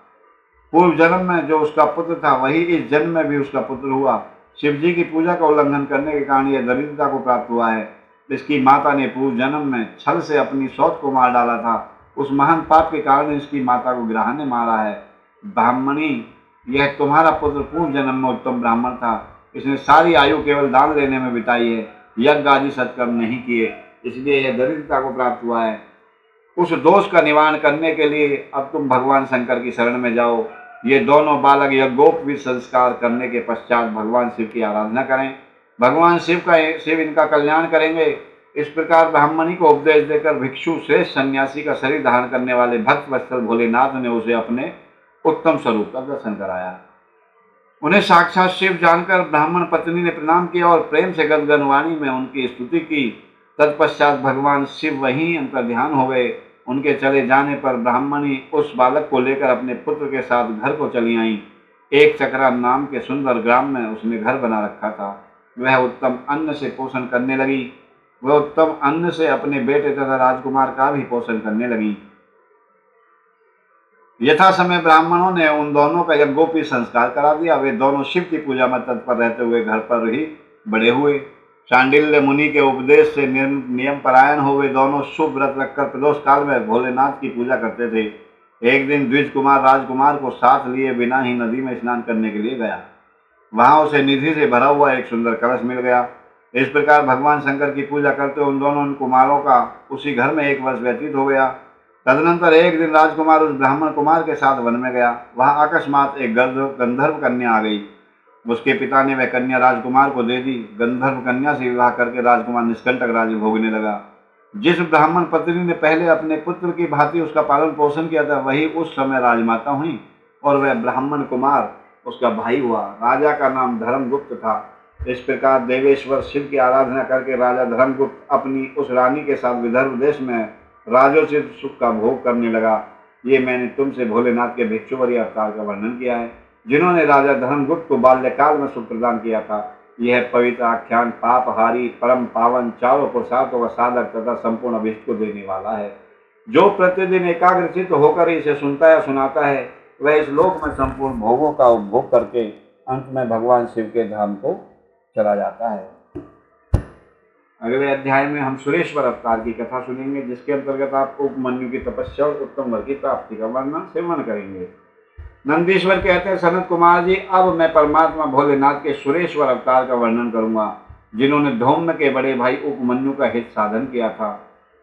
S1: पूर्व जन्म में जो उसका पुत्र था, वही इस जन्म में भी उसका पुत्र हुआ। शिव जी की पूजा का उल्लंघन करने के कारण यह दरिद्रता को प्राप्त हुआ है। इसकी माता ने पूर्व जन्म में छल से अपनी सौत को मार डाला था। उस महान पाप के कारण इसकी माता को ग्राह ने मारा है। ब्राह्मणी, यह तुम्हारा पुत्र पूर्व जन्म में उत्तम ब्राह्मण था। इसने सारी आयु केवल दान लेने में बिताई है, यज्ञ आदि सत्कर्म नहीं किए, इसलिए यह दरिद्रता को प्राप्त हुआ है। उस दोष का निवारण करने के लिए अब तुम भगवान शंकर की शरण में जाओ। ये दोनों बालक यज्ञोपवीत संस्कार करने के पश्चात भगवान शिव की आराधना करें। भगवान शिव इनका कल्याण करेंगे। इस प्रकार ब्राह्मणी को उपदेश देकर भिक्षु श्रेष्ठ सन्यासी का शरीर धारण करने वाले भक्त वत्सल भोलेनाथ ने उसे अपने उत्तम स्वरूप का दर्शन कराया। उन्हें साक्षात शिव जानकर ब्राह्मण पत्नी ने प्रणाम किया और प्रेम से गदगद वाणी में उनकी स्तुति की। तत्पश्चात भगवान शिव वहीं अंतर्ध्यान हो गए। उनके चले जाने पर ब्राह्मणी उस बालक को लेकर अपने पुत्र के साथ घर को चली आई। एक चक्रा नाम के सुंदर ग्राम में उसने घर बना रखा था। वह उत्तम अन्न से पोषण करने लगी। वह उत्तम अन्न से अपने बेटे तथा राजकुमार का भी पोषण करने लगी। यथा समय ब्राह्मणों ने उन दोनों का यज्ञोपवीत संस्कार करा दिया। वे दोनों शिव की पूजा में तत्पर रहते हुए घर पर ही बड़े हुए। शांडिल्य मुनि के उपदेश से नियम परायण हो वे दोनों शुभ व्रत रखकर प्रदोष काल में भोलेनाथ की पूजा करते थे। एक दिन द्विज कुमार राजकुमार को साथ लिए बिना ही नदी में स्नान करने के लिए गया। वहां उसे निधि से भरा हुआ एक सुंदर कलश मिल गया। इस प्रकार भगवान शंकर की पूजा करते उन दोनों कुमारों का उसी घर में 1 वर्ष व्यतीत हो गया। तदनंतर एक दिन राजकुमार उस ब्राह्मण कुमार के साथ वन में गया। वहां अकस्मात एक गंधर्व कन्या आ गई। उसके पिता ने वह कन्या राजकुमार को दे दी। गंधर्व कन्या से विवाह करके राजकुमार निष्कंटक राज्य भोगने लगा। जिस ब्राह्मण पत्नी ने पहले अपने पुत्र की भांति उसका पालन पोषण किया था, वही उस समय राजमाता हुई और वह ब्राह्मण कुमार उसका भाई हुआ। राजा का नाम धर्मगुप्त था। इस प्रकार देवेश्वर शिव की आराधना करके राजा धर्मगुप्त अपनी उस रानी के साथ विदर्भ देश में राजोचित सुख का भोग करने लगा। ये मैंने तुमसे भोलेनाथ के भिक्षुवरी अवतार का वर्णन किया है, जिन्होंने राजा धर्मगुप्त को बाल्यकाल में सुख प्रदान किया था। यह पवित्र आख्यान पापहारी, परम पावन, चारों पुरुषार्थों का साधक तथा संपूर्ण अभिष्ट को देने वाला है। जो प्रतिदिन एकाग्रचित्त होकर इसे सुनता या सुनाता है, वह इस लोक में संपूर्ण भोगों का उपभोग करके अंत में भगवान शिव के धाम को चला जाता है। अगले अध्याय में हम सुरेश्वर अवतार की कथा सुनेंगे, जिसके अंतर्गत आप उपमन्यु की तपस्या और उत्तम वर की प्राप्ति का वर्णन सेवन करेंगे। नंदीश्वर कहते हैं, सनत कुमार जी, अब मैं परमात्मा भोलेनाथ के सुरेश्वर अवतार का वर्णन करूंगा, जिन्होंने धौम्य के बड़े भाई उपमन्यु का हित साधन किया था।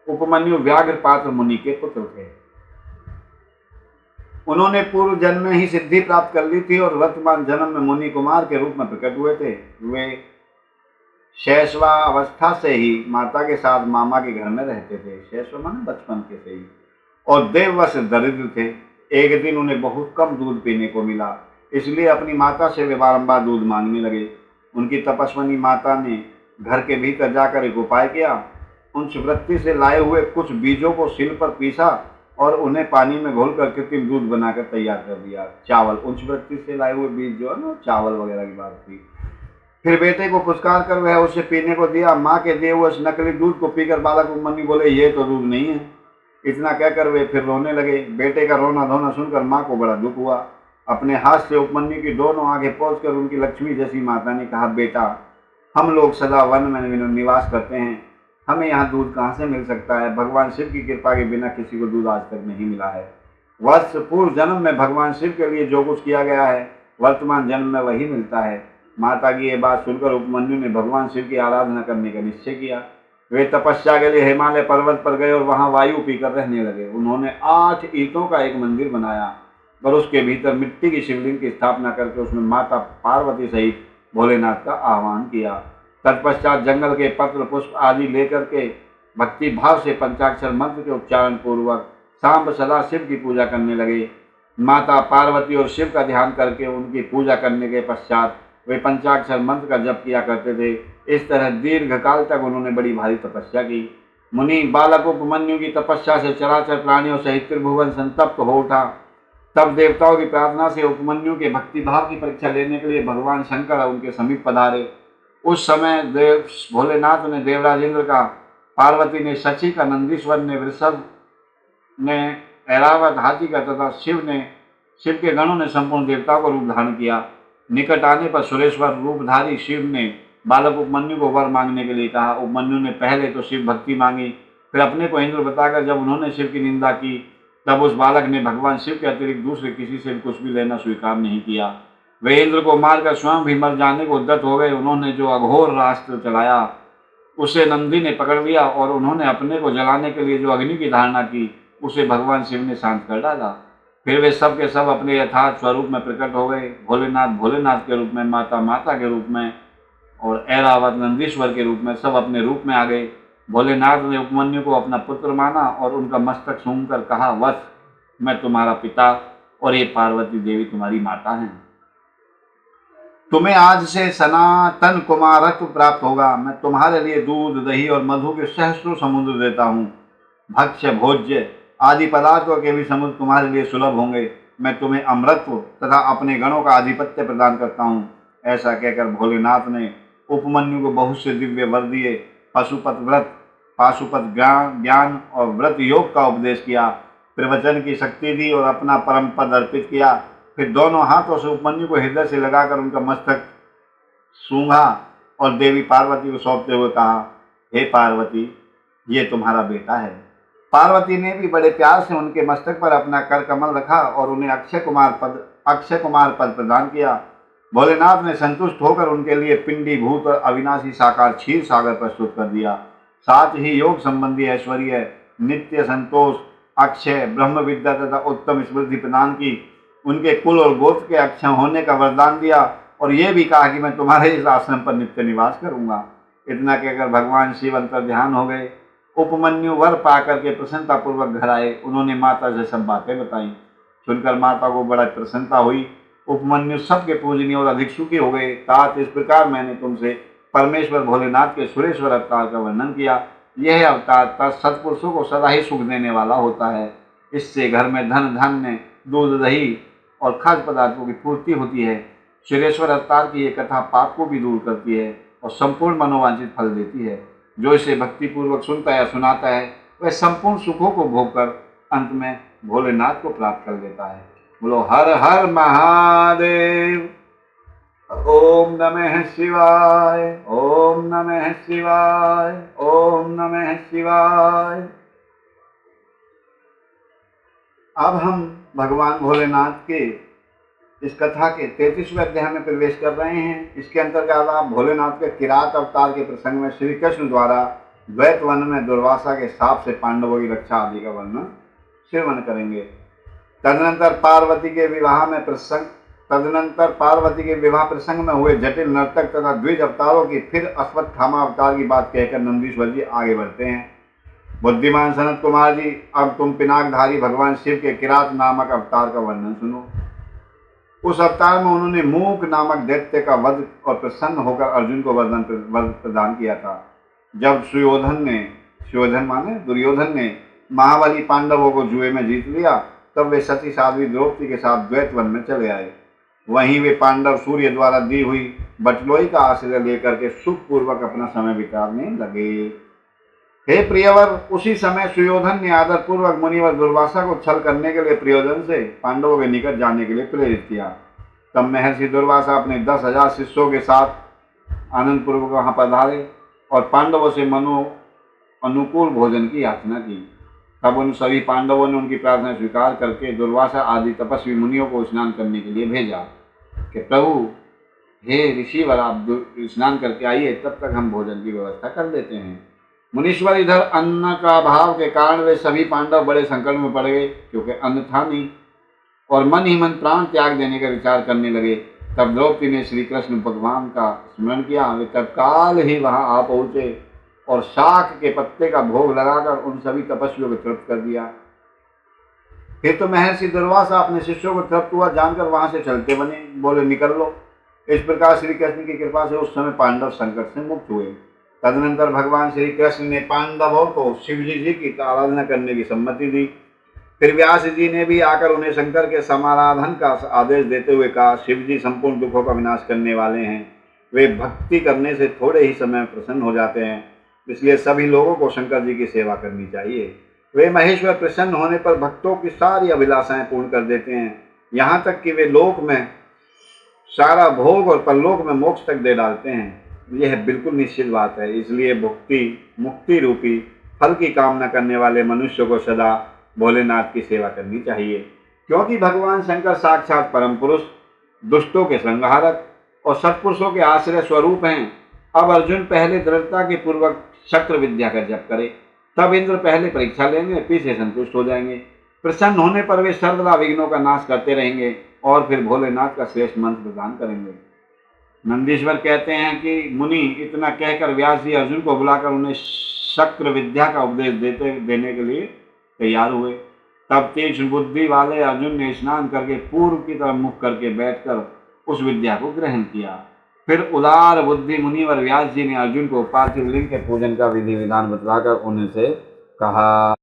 S1: उपमन्यु व्याघ्रपात्र मुनि के पुत्र थे। उन्होंने पूर्व जन्म में ही सिद्धि प्राप्त कर ली थी और वर्तमान जन्म में मुनि कुमार के रूप में प्रकट हुए थे। वे शैशवा अवस्था से ही माता के साथ मामा के घर में रहते थे। शैशव माने बचपन के से ही, और देववश दरिद्र थे। एक दिन उन्हें बहुत कम दूध पीने को मिला, इसलिए अपनी माता से वे बारंबार दूध मांगने लगे। उनकी तपस्विनी माता ने घर के भीतर जाकर एक उपाय किया। उन वृत्ति से लाए हुए कुछ बीजों को सिल पर पीसा और उन्हें पानी में घोलकर कृत्रिम दूध बनाकर तैयार कर दिया। चावल, उच्च वृत्ति से लाए हुए बीज जो है ना, चावल वगैरह की बात थी। फिर बेटे को पुचकार कर वह उसे पीने को दिया। माँ के दिए हुए नकली दूध को पीकर बालक उपमन्यु बोले, ये तो दूध नहीं है। इतना कहकर वे फिर रोने लगे। बेटे का रोना धोना सुनकर माँ को बड़ा दुख हुआ। अपने हाथ से उपमन्यु की दोनों आंखें पोंछकर उनकी लक्ष्मी जैसी माता ने कहा, बेटा, हम लोग सदा वन में निवास करते हैं, हमें यहाँ दूध कहाँ से मिल सकता है? भगवान शिव की कृपा के बिना किसी को दूध आज तक नहीं मिला है। वर्ष पूर्व जन्म में भगवान शिव के लिए जो कुछ किया गया है, वर्तमान जन्म में वही मिलता है। माता की ये बात सुनकर उपमन्यु ने भगवान शिव की आराधना करने का निश्चय किया। वे तपस्या के लिए हिमालय पर्वत पर गए और वहां वायु पीकर रहने लगे। उन्होंने 8 ईंटों का एक मंदिर बनाया और उसके भीतर मिट्टी की शिवलिंग की स्थापना करके उसमें माता पार्वती सहित भोलेनाथ का आह्वान किया। तत्पश्चात जंगल के पत्र पुष्प आदि लेकर के भक्ति भाव से पंचाक्षर मंत्र के उच्चारण पूर्वक सांब सदा शिव की पूजा करने लगे। माता पार्वती और शिव का ध्यान करके उनकी पूजा करने के पश्चात वे पंचाक्षर मंत्र का जप किया करते थे। इस तरह दीर्घ काल तक उन्होंने बड़ी भारी तपस्या की। मुनि बालक उपमन्यु की तपस्या से चराचर प्राणियों सहित त्रिभुवन संतप्त हो उठा। तब देवताओं की प्रार्थना से उपमन्यु के भक्ति भाव की परीक्षा लेने के लिए भगवान शंकर उनके समीप पधारे। उस समय देव भोलेनाथ ने देवराज इंद्र का, पार्वती ने शची का, नंदीश्वर ने वृषभ ने ऐरावत हाथी का तथा शिव के गणों ने संपूर्ण देवताओं को रूप धारण किया। निकट आने पर सुरेश्वर रूपधारी शिव ने बालक उपमन्यु को वर मांगने के लिए कहा। उपमन्यु ने पहले तो शिव भक्ति मांगी, फिर अपने को इंद्र बताकर जब उन्होंने शिव की निंदा की, तब उस बालक ने भगवान शिव के अतिरिक्त दूसरे किसी से कुछ भी लेना स्वीकार नहीं किया। वे इंद्र को मारकर स्वयं भी मर जाने को उद्यत हो गए। उन्होंने जो अघोर रास्त्र चलाया उसे नंदी ने पकड़ लिया और उन्होंने अपने को जलाने के लिए जो अग्नि की धारणा की उसे भगवान शिव ने शांत कर डाला। फिर वे सब के सब अपने यथार्थ स्वरूप में प्रकट हो गए। भोलेनाथ भोलेनाथ के रूप में, माता माता के रूप में और ऐरावत नंदीश्वर के रूप में सब अपने रूप में आ गए। भोलेनाथ ने उपमन्यु को अपना पुत्र माना और उनका मस्तक सूंघकर कहा, वत्स, मैं तुम्हारा पिता और ये पार्वती देवी तुम्हारी माता हैं। तुम्हें आज से सनातन कुमारत्व प्राप्त होगा। मैं तुम्हारे लिए दूध, दही और मधु के सहस्रों समुद्र देता हूँ। भक्ष्य, भोज्य आदि पदार्थों के भी समुद्र तुम्हारे लिए सुलभ होंगे। मैं तुम्हें अमृतत्व तथा अपने गणों का आधिपत्य प्रदान करता हूँ। ऐसा कहकर भोलेनाथ ने उपमन्यु को बहुत से दिव्य वर दिए पाशुपत ज्ञान और व्रत योग का उपदेश किया, फिर वचन की शक्ति दी और अपना परम पद अर्पित किया। फिर दोनों हाथों से उपमन्यु को हृदय से लगाकर उनका मस्तक सूंघा और देवी पार्वती को सौंपते हुए कहा, हे पार्वती, ये तुम्हारा बेटा है। पार्वती ने भी बड़े प्यार से उनके मस्तक पर अपना कर कमल रखा और उन्हें अक्षय कुमार पद प्रदान किया। भोलेनाथ ने संतुष्ट होकर उनके लिए पिंडी भूत और अविनाशी साकार क्षीर सागर प्रस्तुत कर दिया। साथ ही योग संबंधी ऐश्वर्य, नित्य संतोष, अक्षय ब्रह्म विद्या तथा उत्तम स्मृति प्रदान की। उनके कुल और गोत्र के अक्षय होने का वरदान दिया और ये भी कहा कि मैं तुम्हारे इस आश्रम पर नित्य निवास करूंगा। इतना कहकर भगवान शिव अंतर ध्यान हो गए। उपमन्यु वर पाकर के प्रसन्नता पूर्वक घर आए। उन्होंने माता से सब बातें बताई। सुनकर माता को बड़ा प्रसन्नता हुई। उपमन्यु सबके पूजनीय और अधिक सुखी हो गए। तात इस प्रकार मैंने तुमसे परमेश्वर भोलेनाथ के सुरेश्वर अवतार का वर्णन किया। यह अवतार सत्पुरुषों को सदा ही सुख देने वाला होता है। इससे घर में धन धान्य, दूध, दही और खाद्य पदार्थों की पूर्ति होती है। सुरेश्वर अवतार की यह कथा पाप को भी दूर करती है और संपूर्ण मनोवांछित फल देती है। जो इसे भक्तिपूर्वक सुनता या सुनाता है वह संपूर्ण सुखों को भोगकर अंत में भोलेनाथ को प्राप्त कर लेता है। बोलो हर हर महादेव। ओम नमः शिवाय, ओम नमः शिवाय, ओम नमः शिवाय। अब हम भगवान भोलेनाथ के इस कथा के 33वें अध्याय में प्रवेश कर रहे हैं। इसके अंतर्गत आप भोलेनाथ के किरात अवतार के प्रसंग में श्री कृष्ण द्वारा द्वैत वन में दुर्वासा के शाप से पांडवों की रक्षा आदि का वर्णन श्रवण करेंगे। तदनंतर पार्वती के विवाह प्रसंग में हुए जटिल नर्तक तथा द्विज अवतारों की फिर अश्वत्थामा अवतार की बात कहकर नंदीश्वर जी आगे बढ़ते हैं। बुद्धिमान सनत कुमार जी, अब तुम पिनाकधारी भगवान शिव के किरात नामक अवतार का वर्णन सुनो। उस अवतार में उन्होंने मूक नामक दैत्य का वध और प्रसन्न होकर अर्जुन को वरदान प्रदान किया था। जब दुर्योधन ने महाबली पांडवों को जुए में जीत लिया, तब वे सती साध्वी द्रौपदी के साथ द्वैत वन में चले आए। वहीं वे पांडव सूर्य द्वारा दी हुई बटलोई का आश्रय लेकर के सुखपूर्वक अपना समय बिताने लगे। हे प्रियवर, उसी समय सुयोधन ने आदरपूर्वक मुनिवर दुर्वासा को छल करने के लिए प्रयोजन से पांडवों के निकट जाने के लिए प्रेरित किया। तब महर्षि दुर्वासा अपने 10,000 शिष्यों के साथ आनंद पूर्वक वहां पधारे और पांडवों से मनो अनुकूल भोजन की याचना की। तब उन सभी पांडवों ने उनकी प्रार्थना स्वीकार करके दुर्वासा आदि तपस्वी मुनियों को स्नान करने के लिए भेजा कि प्रभु, हे ऋषिवर, आप स्नान करके आइए, तब तक हम भोजन की व्यवस्था कर देते हैं। मुनीश्वर, इधर अन्न का अभाव के कारण वे सभी पांडव बड़े संकट में पड़ गए, क्योंकि अन्न था नहीं, और मन ही मन प्राण त्याग देने का विचार करने लगे। तब द्रौपदी ने श्री कृष्ण भगवान का स्मरण किया। वे तत्काल ही वहां आ पहुंचे और शाख के पत्ते का भोग लगाकर उन सभी तपस्वियों को तृप्त कर दिया। फिर तो महर्षि दुर्वासा अपने शिष्यों को तृप्त हुआ जानकर वहां से चलते बने। बोले, निकल लो। इस प्रकार श्री कृष्ण की कृपा से उस समय पांडव संकट से मुक्त हुए। तदनंतर भगवान श्री कृष्ण ने पांडवों को शिवजी जी की आराधना करने की सम्मति दी। फिर व्यास जी ने भी आकर उन्हें शंकर के समाराधन का आदेश देते हुए कहा, शिवजी संपूर्ण दुखों का विनाश करने वाले हैं। वे भक्ति करने से थोड़े ही समय में प्रसन्न हो जाते हैं, इसलिए सभी लोगों को शंकर जी की सेवा करनी चाहिए। वे महेश्वर प्रसन्न होने पर भक्तों की सारी अभिलाषाएं पूर्ण कर देते हैं, यहाँ तक कि वे लोक में सारा भोग और परलोक में मोक्ष तक दे डालते हैं। यह बिल्कुल निश्चित बात है। इसलिए मुक्ति रूपी फल की कामना करने वाले मनुष्य को सदा भोलेनाथ की सेवा करनी चाहिए, क्योंकि भगवान शंकर साक्षात परम पुरुष, दुष्टों के संहारक और सत्पुरुषों के आश्रय स्वरूप हैं। अब अर्जुन पहले दृढ़ता के पूर्वक शस्त्र विद्या का जप करे, तब इंद्र पहले परीक्षा लेंगे, पीछे संतुष्ट हो जाएंगे। प्रसन्न होने पर वे सर्वदा विघ्नों का नाश करते रहेंगे और फिर भोलेनाथ का श्रेष्ठ मंत्र प्रदान करेंगे। नंदीश्वर कहते हैं कि मुनि, इतना कहकर व्यास जी अर्जुन को बुलाकर उन्हें शस्त्र विद्या का उपदेश देने के लिए तैयार हुए। तब तीक्ष्ण बुद्धि वाले अर्जुन ने स्नान करके पूर्व की तरफ मुख करके बैठकर उस विद्या को ग्रहण किया। फिर उदार बुद्धि मुनिवर व्यास जी ने अर्जुन को पार्थिव लिंग के पूजन का विधि विधान बतलाकर उनसे कहा।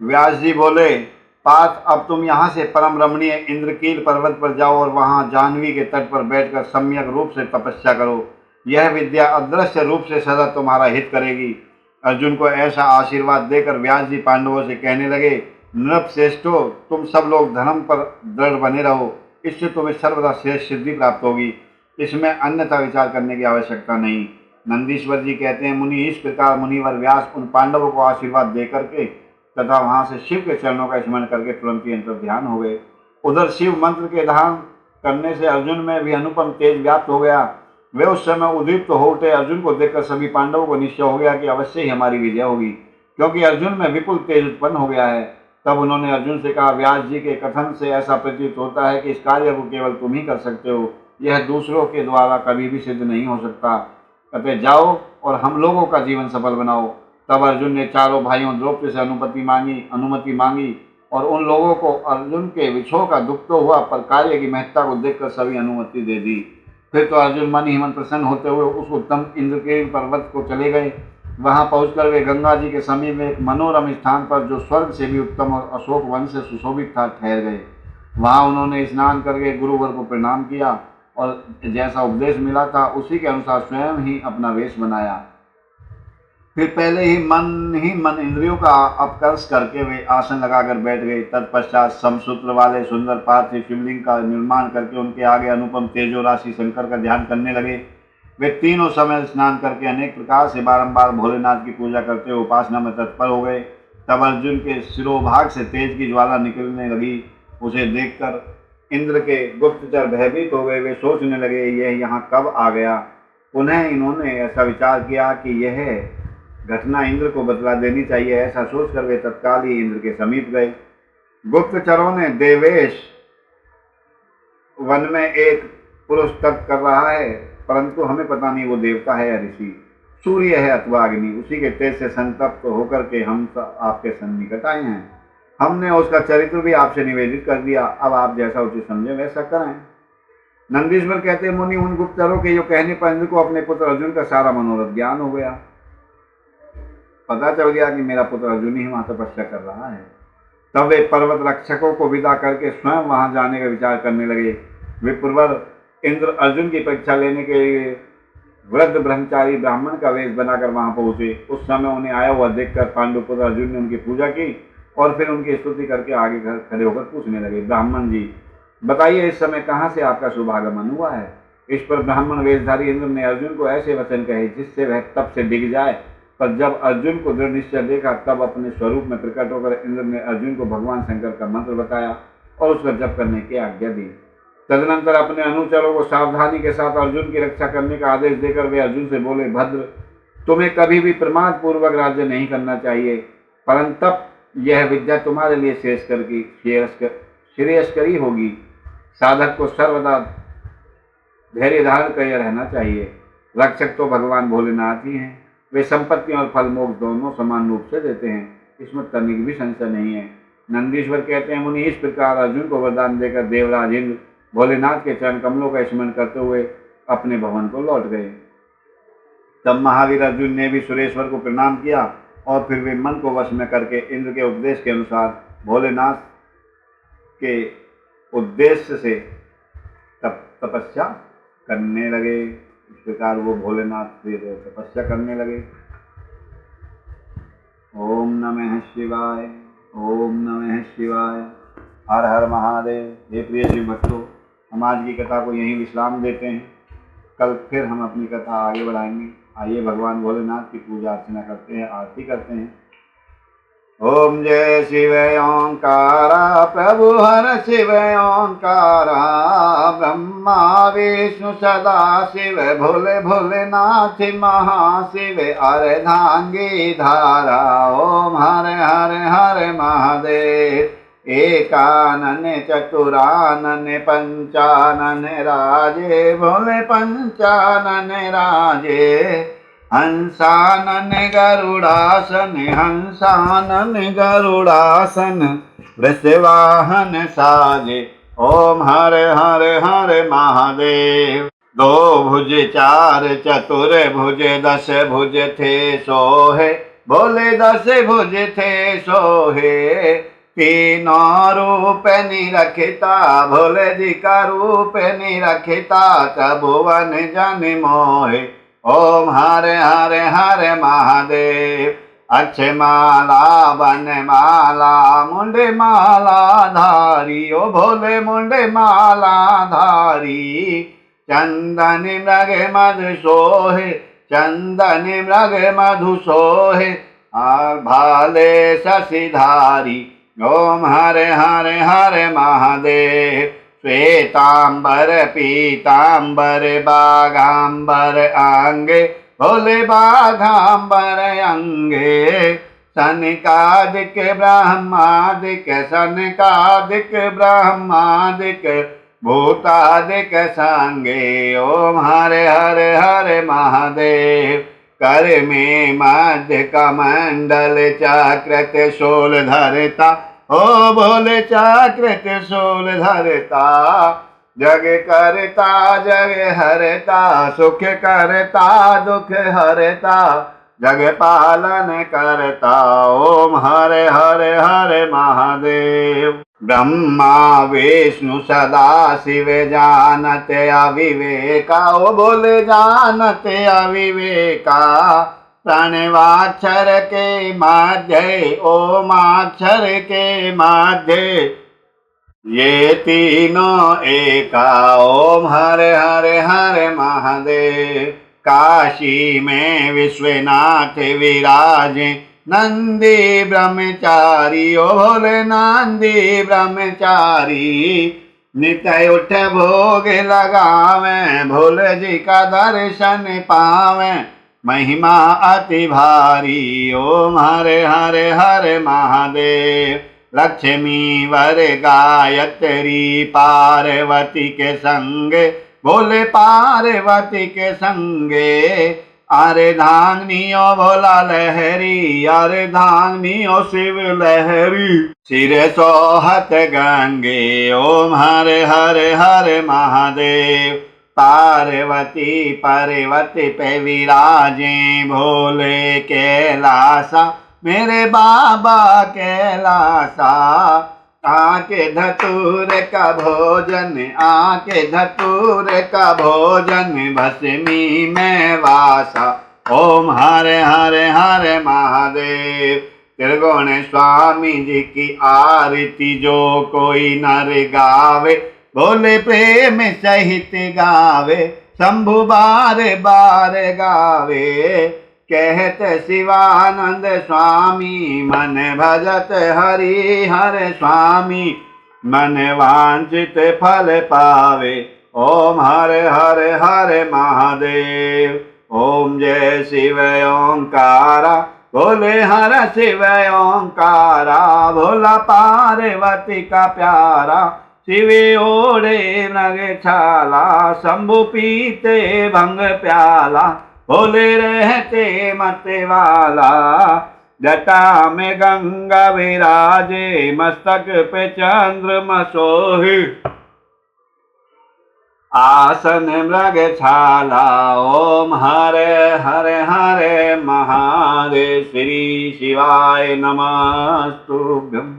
S1: व्यास जी बोले, पार्थ, अब तुम यहाँ से परम रमणीय इंद्रकील पर्वत पर जाओ और वहाँ जाह्नवी के तट पर बैठकर सम्यक रूप से तपस्या करो। यह विद्या अदृश्य रूप से सदा तुम्हारा हित करेगी अर्जुन को ऐसा आशीर्वाद देकर व्यास जी पांडवों से कहने लगे, नृपश्रेष्ठो, तुम सब लोग धर्म पर दृढ़ बने रहो, इससे तुम्हें सर्वदा श्रेष्ठ सिद्धि प्राप्त होगी, इसमें अन्यथा विचार करने की आवश्यकता नहीं। नंदीश्वर जी कहते हैं, मुनि इस प्रकार मुनिवर व्यास उन पांडवों को आशीर्वाद दे करके तथा वहां से शिव के चरणों का स्मरण करके तुरंत ही अंतर ध्यान हो गए। उधर शिव मंत्र के धारण करने से अर्जुन में भी अनुपम तेज व्याप्त हो गया। वे उस समय उद्दीप्त हो उठे। अर्जुन को देखकर सभी पांडवों को निश्चय हो गया कि अवश्य ही हमारी विजय होगी, क्योंकि अर्जुन में विपुल तेज उत्पन्न हो गया है। तब उन्होंने अर्जुन से कहा, व्यास जी के कथन से ऐसा प्रतीत होता है कि इस कार्य को केवल तुम ही कर सकते हो, यह दूसरों के द्वारा कभी भी सिद्ध नहीं हो सकता। अतः जाओ और हम लोगों का जीवन सफल बनाओ। तब अर्जुन ने चारों भाइयों द्रौपदी से अनुमति मांगी और उन लोगों को अर्जुन के विछोह का दुख तो हुआ, पर कार्य की महत्ता को देखकर सभी अनुमति दे दी। फिर तो अर्जुन मन ही मन प्रसन्न होते हुए उस उत्तम इंद्रकील पर्वत को चले गए। वहां पहुंचकर वे गंगा जी के समीप में एक मनोरम स्थान पर, जो स्वर्ग से भी उत्तम और अशोक वन से सुशोभित था, ठहर गए। वहां उन्होंने स्नान करके गुरुवर को प्रणाम किया और जैसा उपदेश मिला था उसी के अनुसार स्वयं ही अपना वेश बनाया। फिर पहले ही मन इंद्रियों का अपकर्ष करके वे आसन लगाकर बैठ गए। तत्पश्चात समसूत्र वाले सुंदर पार्थिव शिवलिंग का निर्माण करके उनके आगे अनुपम तेजो राशि शंकर का ध्यान करने लगे। वे तीनों समय स्नान करके अनेक प्रकार से बारंबार भोलेनाथ की पूजा करते हुए उपासना में तत्पर हो गए। तब अर्जुन के शिरोभाग से तेज की ज्वाला निकलने लगी। उसे देखकर इंद्र के गुप्तचर भयभीत हो गए। वे सोचने लगे, यह यहाँ कब आ गया। पुनः इन्होंने ऐसा विचार किया कि यह घटना इंद्र को बतला देनी चाहिए। ऐसा सोचकर वे तत्काल ही इंद्र के समीप गए। गुप्तचरों ने, देवेश, वन में एक पुरुष तप कर रहा है, परंतु हमें पता नहीं वो देवता है या ऋषि, सूर्य है अथवा अग्नि, उसी के तेज से संतप्त होकर के हम आपके सन्निकट आए हैं। हमने उसका चरित्र भी आपसे निवेदित कर दिया। अब आप जैसा उचित समझे वैसा करें। नंदीश्वर कहते, मुनि, उन गुप्तचरों के जो कहने पर इंद्र को अपने पुत्र अर्जुन का सारा मनोरथ ज्ञान हो गया। पता चल गया कि मेरा पुत्र अर्जुन ही वहां तपस्या कर रहा है। तब वे पर्वत रक्षकों को विदा करके स्वयं वहां जाने का विचार करने लगे। विप्रवर इंद्र अर्जुन की परीक्षा लेने के लिए वृद्ध ब्रह्मचारी ब्राह्मण का वेश बनाकर वहां पहुंचे। उस समय उन्हें आया हुआ देखकर पांडुपुत्र अर्जुन ने उनकी पूजा की और फिर उनकी स्तुति करके आगे खड़े होकर पूछने लगे, ब्राह्मण जी, बताइए इस समय कहाँ से आपका शुभागमन हुआ है। इस पर ब्राह्मण वेशधारी इंद्र ने अर्जुन को ऐसे वचन कहे जिससे वह तप से डिग जाए। पर जब अर्जुन को दृढ़ निश्चय देखा, तब अपने स्वरूप में प्रकट होकर इंद्र ने अर्जुन को भगवान शंकर का मंत्र बताया और उसका जप करने की आज्ञा दी। तदनंतर अपने अनुचरों को सावधानी के साथ अर्जुन की रक्षा करने का आदेश देकर वे अर्जुन से बोले, भद्र, तुम्हें कभी भी प्रमाद पूर्वक राज्य नहीं करना चाहिए, परंतु यह विद्या तुम्हारे लिए श्रेयस्करी होगी। साधक को सर्वदा धैर्य धारण कर रहना चाहिए। रक्षक तो भगवान भोलेनाथ ही हैं। वे संपत्ति और फल मोक्ष दोनों समान रूप से देते हैं, इसमें तनिक भी संशय नहीं है। नंदीश्वर कहते हैं, मुनि, इस प्रकार अर्जुन को वरदान देकर देवराज इंद्र भोलेनाथ के चरण कमलों का स्मरण करते हुए अपने भवन को लौट गए। तब महावीर अर्जुन ने भी सुरेश्वर को प्रणाम किया और फिर वे मन को वश में करके इंद्र के उपदेश के अनुसार भोलेनाथ के उद्देश्य से तपस्या करने लगे। इस प्रकार वो भोलेनाथ से तपस्या करने लगे। ओम नमः शिवाय, ओम नमः शिवाय, हर हर महादेव। हे प्रिय शिव भक्तों, हम आज की कथा को यहीं विश्राम देते हैं। कल फिर हम अपनी कथा आगे बढ़ाएंगे। आइए भगवान भोलेनाथ की पूजा अर्चना करते हैं, आरती करते हैं। ओम जय शिव ओंकारा, प्रभु हर शिव ओंकारा, ब्रह्मा विष्णु सदा शिव, भोले भोलेनाथ महाशिव, अर्धांगी धारा। ओम हर हर हर महादेव। एकानन चतुरानन पंचानन राजे, भोले पंचानन राजे। हंसानन गरुड़ासन, हंसानन गरुड़ासन, वृषवाहन साजे। ओम हर हर हर महादेव। दो भुज चार चतुर भुज, 10 भुज थे सोहे, भोले 10 भुज थे सोहे। तीनों रूप निरखिता, भोले जी का रूप निरखिता, त्रिभुवन जन मोहे। ओम हरे हरे हरे महादेव। अक्षय माला बन माला मुंडे माला धारी, ओ भोले मुंडे माला धारी। चंदन मृग मधु सोहे, चंदन मृग मधु सोहे, भाले शशिधारी। ओम हरे हरे हरे महादेव। श्वेतांबर पीतांबर बाघांबर अंगे, भोले बाघांबर अंगे। सनकादिक ब्रह्मादिक, सनकादिक ब्रह्मादिक, भूतादिक संगे। ओम हरे हरे हरे महादेव। कर में मध्य कमंडल चक्रत शूल धरता, ओ भोले चक्रत शूल धरता। जग करता जग हरता, सुख करता दुख हरता, जग पालन करता। ओम हरे हरे हरे महादेव। ब्रह्मा विष्णु सदा शिव जानते अविवेका, ओ बोले जानते अविवेका। प्रणवाक्षर के मध्य, ओमाक्षर के मध्य, ये तीनों एका। ओम हरे हरे हरे महादेव। काशी में विश्वनाथ विराजे, नंदी ब्रह्मचारी, ओ भोले नंदी ब्रह्मचारी। नित्य उठ भोग लगावे, भोले जी का दर्शन पावे, महिमा अति भारी। ओम हरे हरे हरे महादेव। लक्ष्मी वर गायत्री पार्वती के संगे, भोले पार्वती के संगे। अरे धांगनियो भोला लहरी, अरे धांगनियो शिव लहरी, सिर सोहत गंगे। ओम हरे हरे हरे महादेव। पार्वती पर्वती पे विराजे, भोले कैलासा मेरे बाबा कैलासा। आके धतूर का भोजन, आके धतूर का भोजन, भस्मी में वासा। ओम हरे हरे हरे महादेव। त्रिगुण स्वामी जी की आरती जो कोई नर गावे, भोले प्रेम सहित गावे, शंभु बार बार गावे। कहत शिवानंद स्वामी मन भजत हरि हर स्वामी, मन वांछित फल पावे। ओम हरे हरे हरे महादेव। ओम जय शिव ओंकारा, भोले हर शिव ओंकारा। भोला पार्वती का प्यारा, शिव ओढ़े नग छाला, शंभु पीते भंग प्याला, भोले रहते मत वाला। जटा में गंगा विराजे, मस्तक पे चंद्रमा सोहे, आसन मृग छाला। ओम हरे हरे हरे महादेव। श्री शिवाय नमस्तुभ्यं।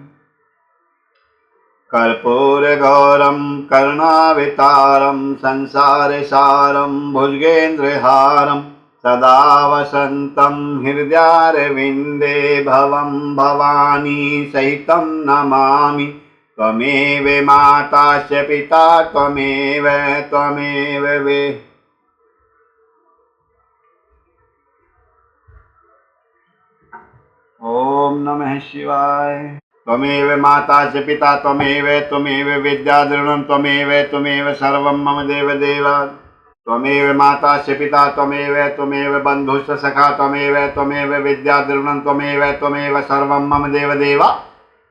S1: कर्पूर गौरम करुणावतारम, संसार सारम भुजगेन्द्रहारम, सदा वसंतं हृदयारविंदे, भवं भवानी सहितं नमामि। त्वमेव माता च पिता त्वमेव, त्वमेव वे। ओम नमः शिवाय। त्वमेव माता च पिता त्वमेव, त्वमेव विद्या द्रविणं त्वमेव, त्वमेव सर्वं मम देवदेव। त्वमेव माता च पिता त्वमेव, त्वमेव बन्धुश्च सखा त्वमेव, त्वमेव विद्या द्रविणं त्वमेव, त्वमेव सर्वं मम देवदेव।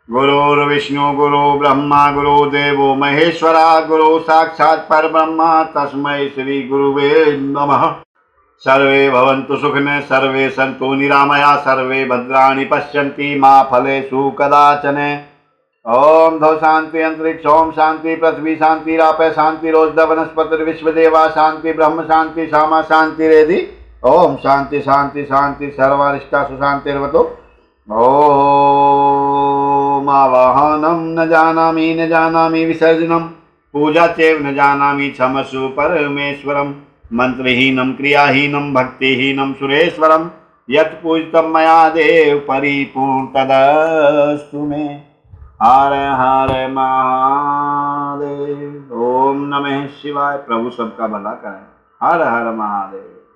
S1: गुरुर्विष्णु गुरु ब्रह्मा गुरुदेवो महेश्वरा, गुरु साक्षात् परब्रह्म तस्मै श्री गुरुवे नमः। सर्वे भवन्तु सुखिनः, सर्वे सन्तु निरामया, सर्वे भद्राणि पश्यन्ति मा फलेषु कदाचन। ओम धौ शांति अंतरिक्ष, ओम शांति पृथ्वी, शांति रापय, शांति रोजद वनस्पति विश्वदेवा, शांति ब्रह्म, शांति सामा, शांति रेधि। ओम शांति शांति शांति सर्वारिष्टा सुशांतिर्वतु। ओम आवाहनम न जानामि विसर्जनम, पूजा चैव न जानामि, क्षमस्व परमेश्वरम। मंत्रहीनम क्रियाहीनम भक्तिहीनम सुरेश्वरम यत् पूजितम मया देव परिपूर्ण तदस्तु मे। हर हर महादेव। ओम नमः शिवाय। प्रभु सबका भला करें। हर हर महादेव।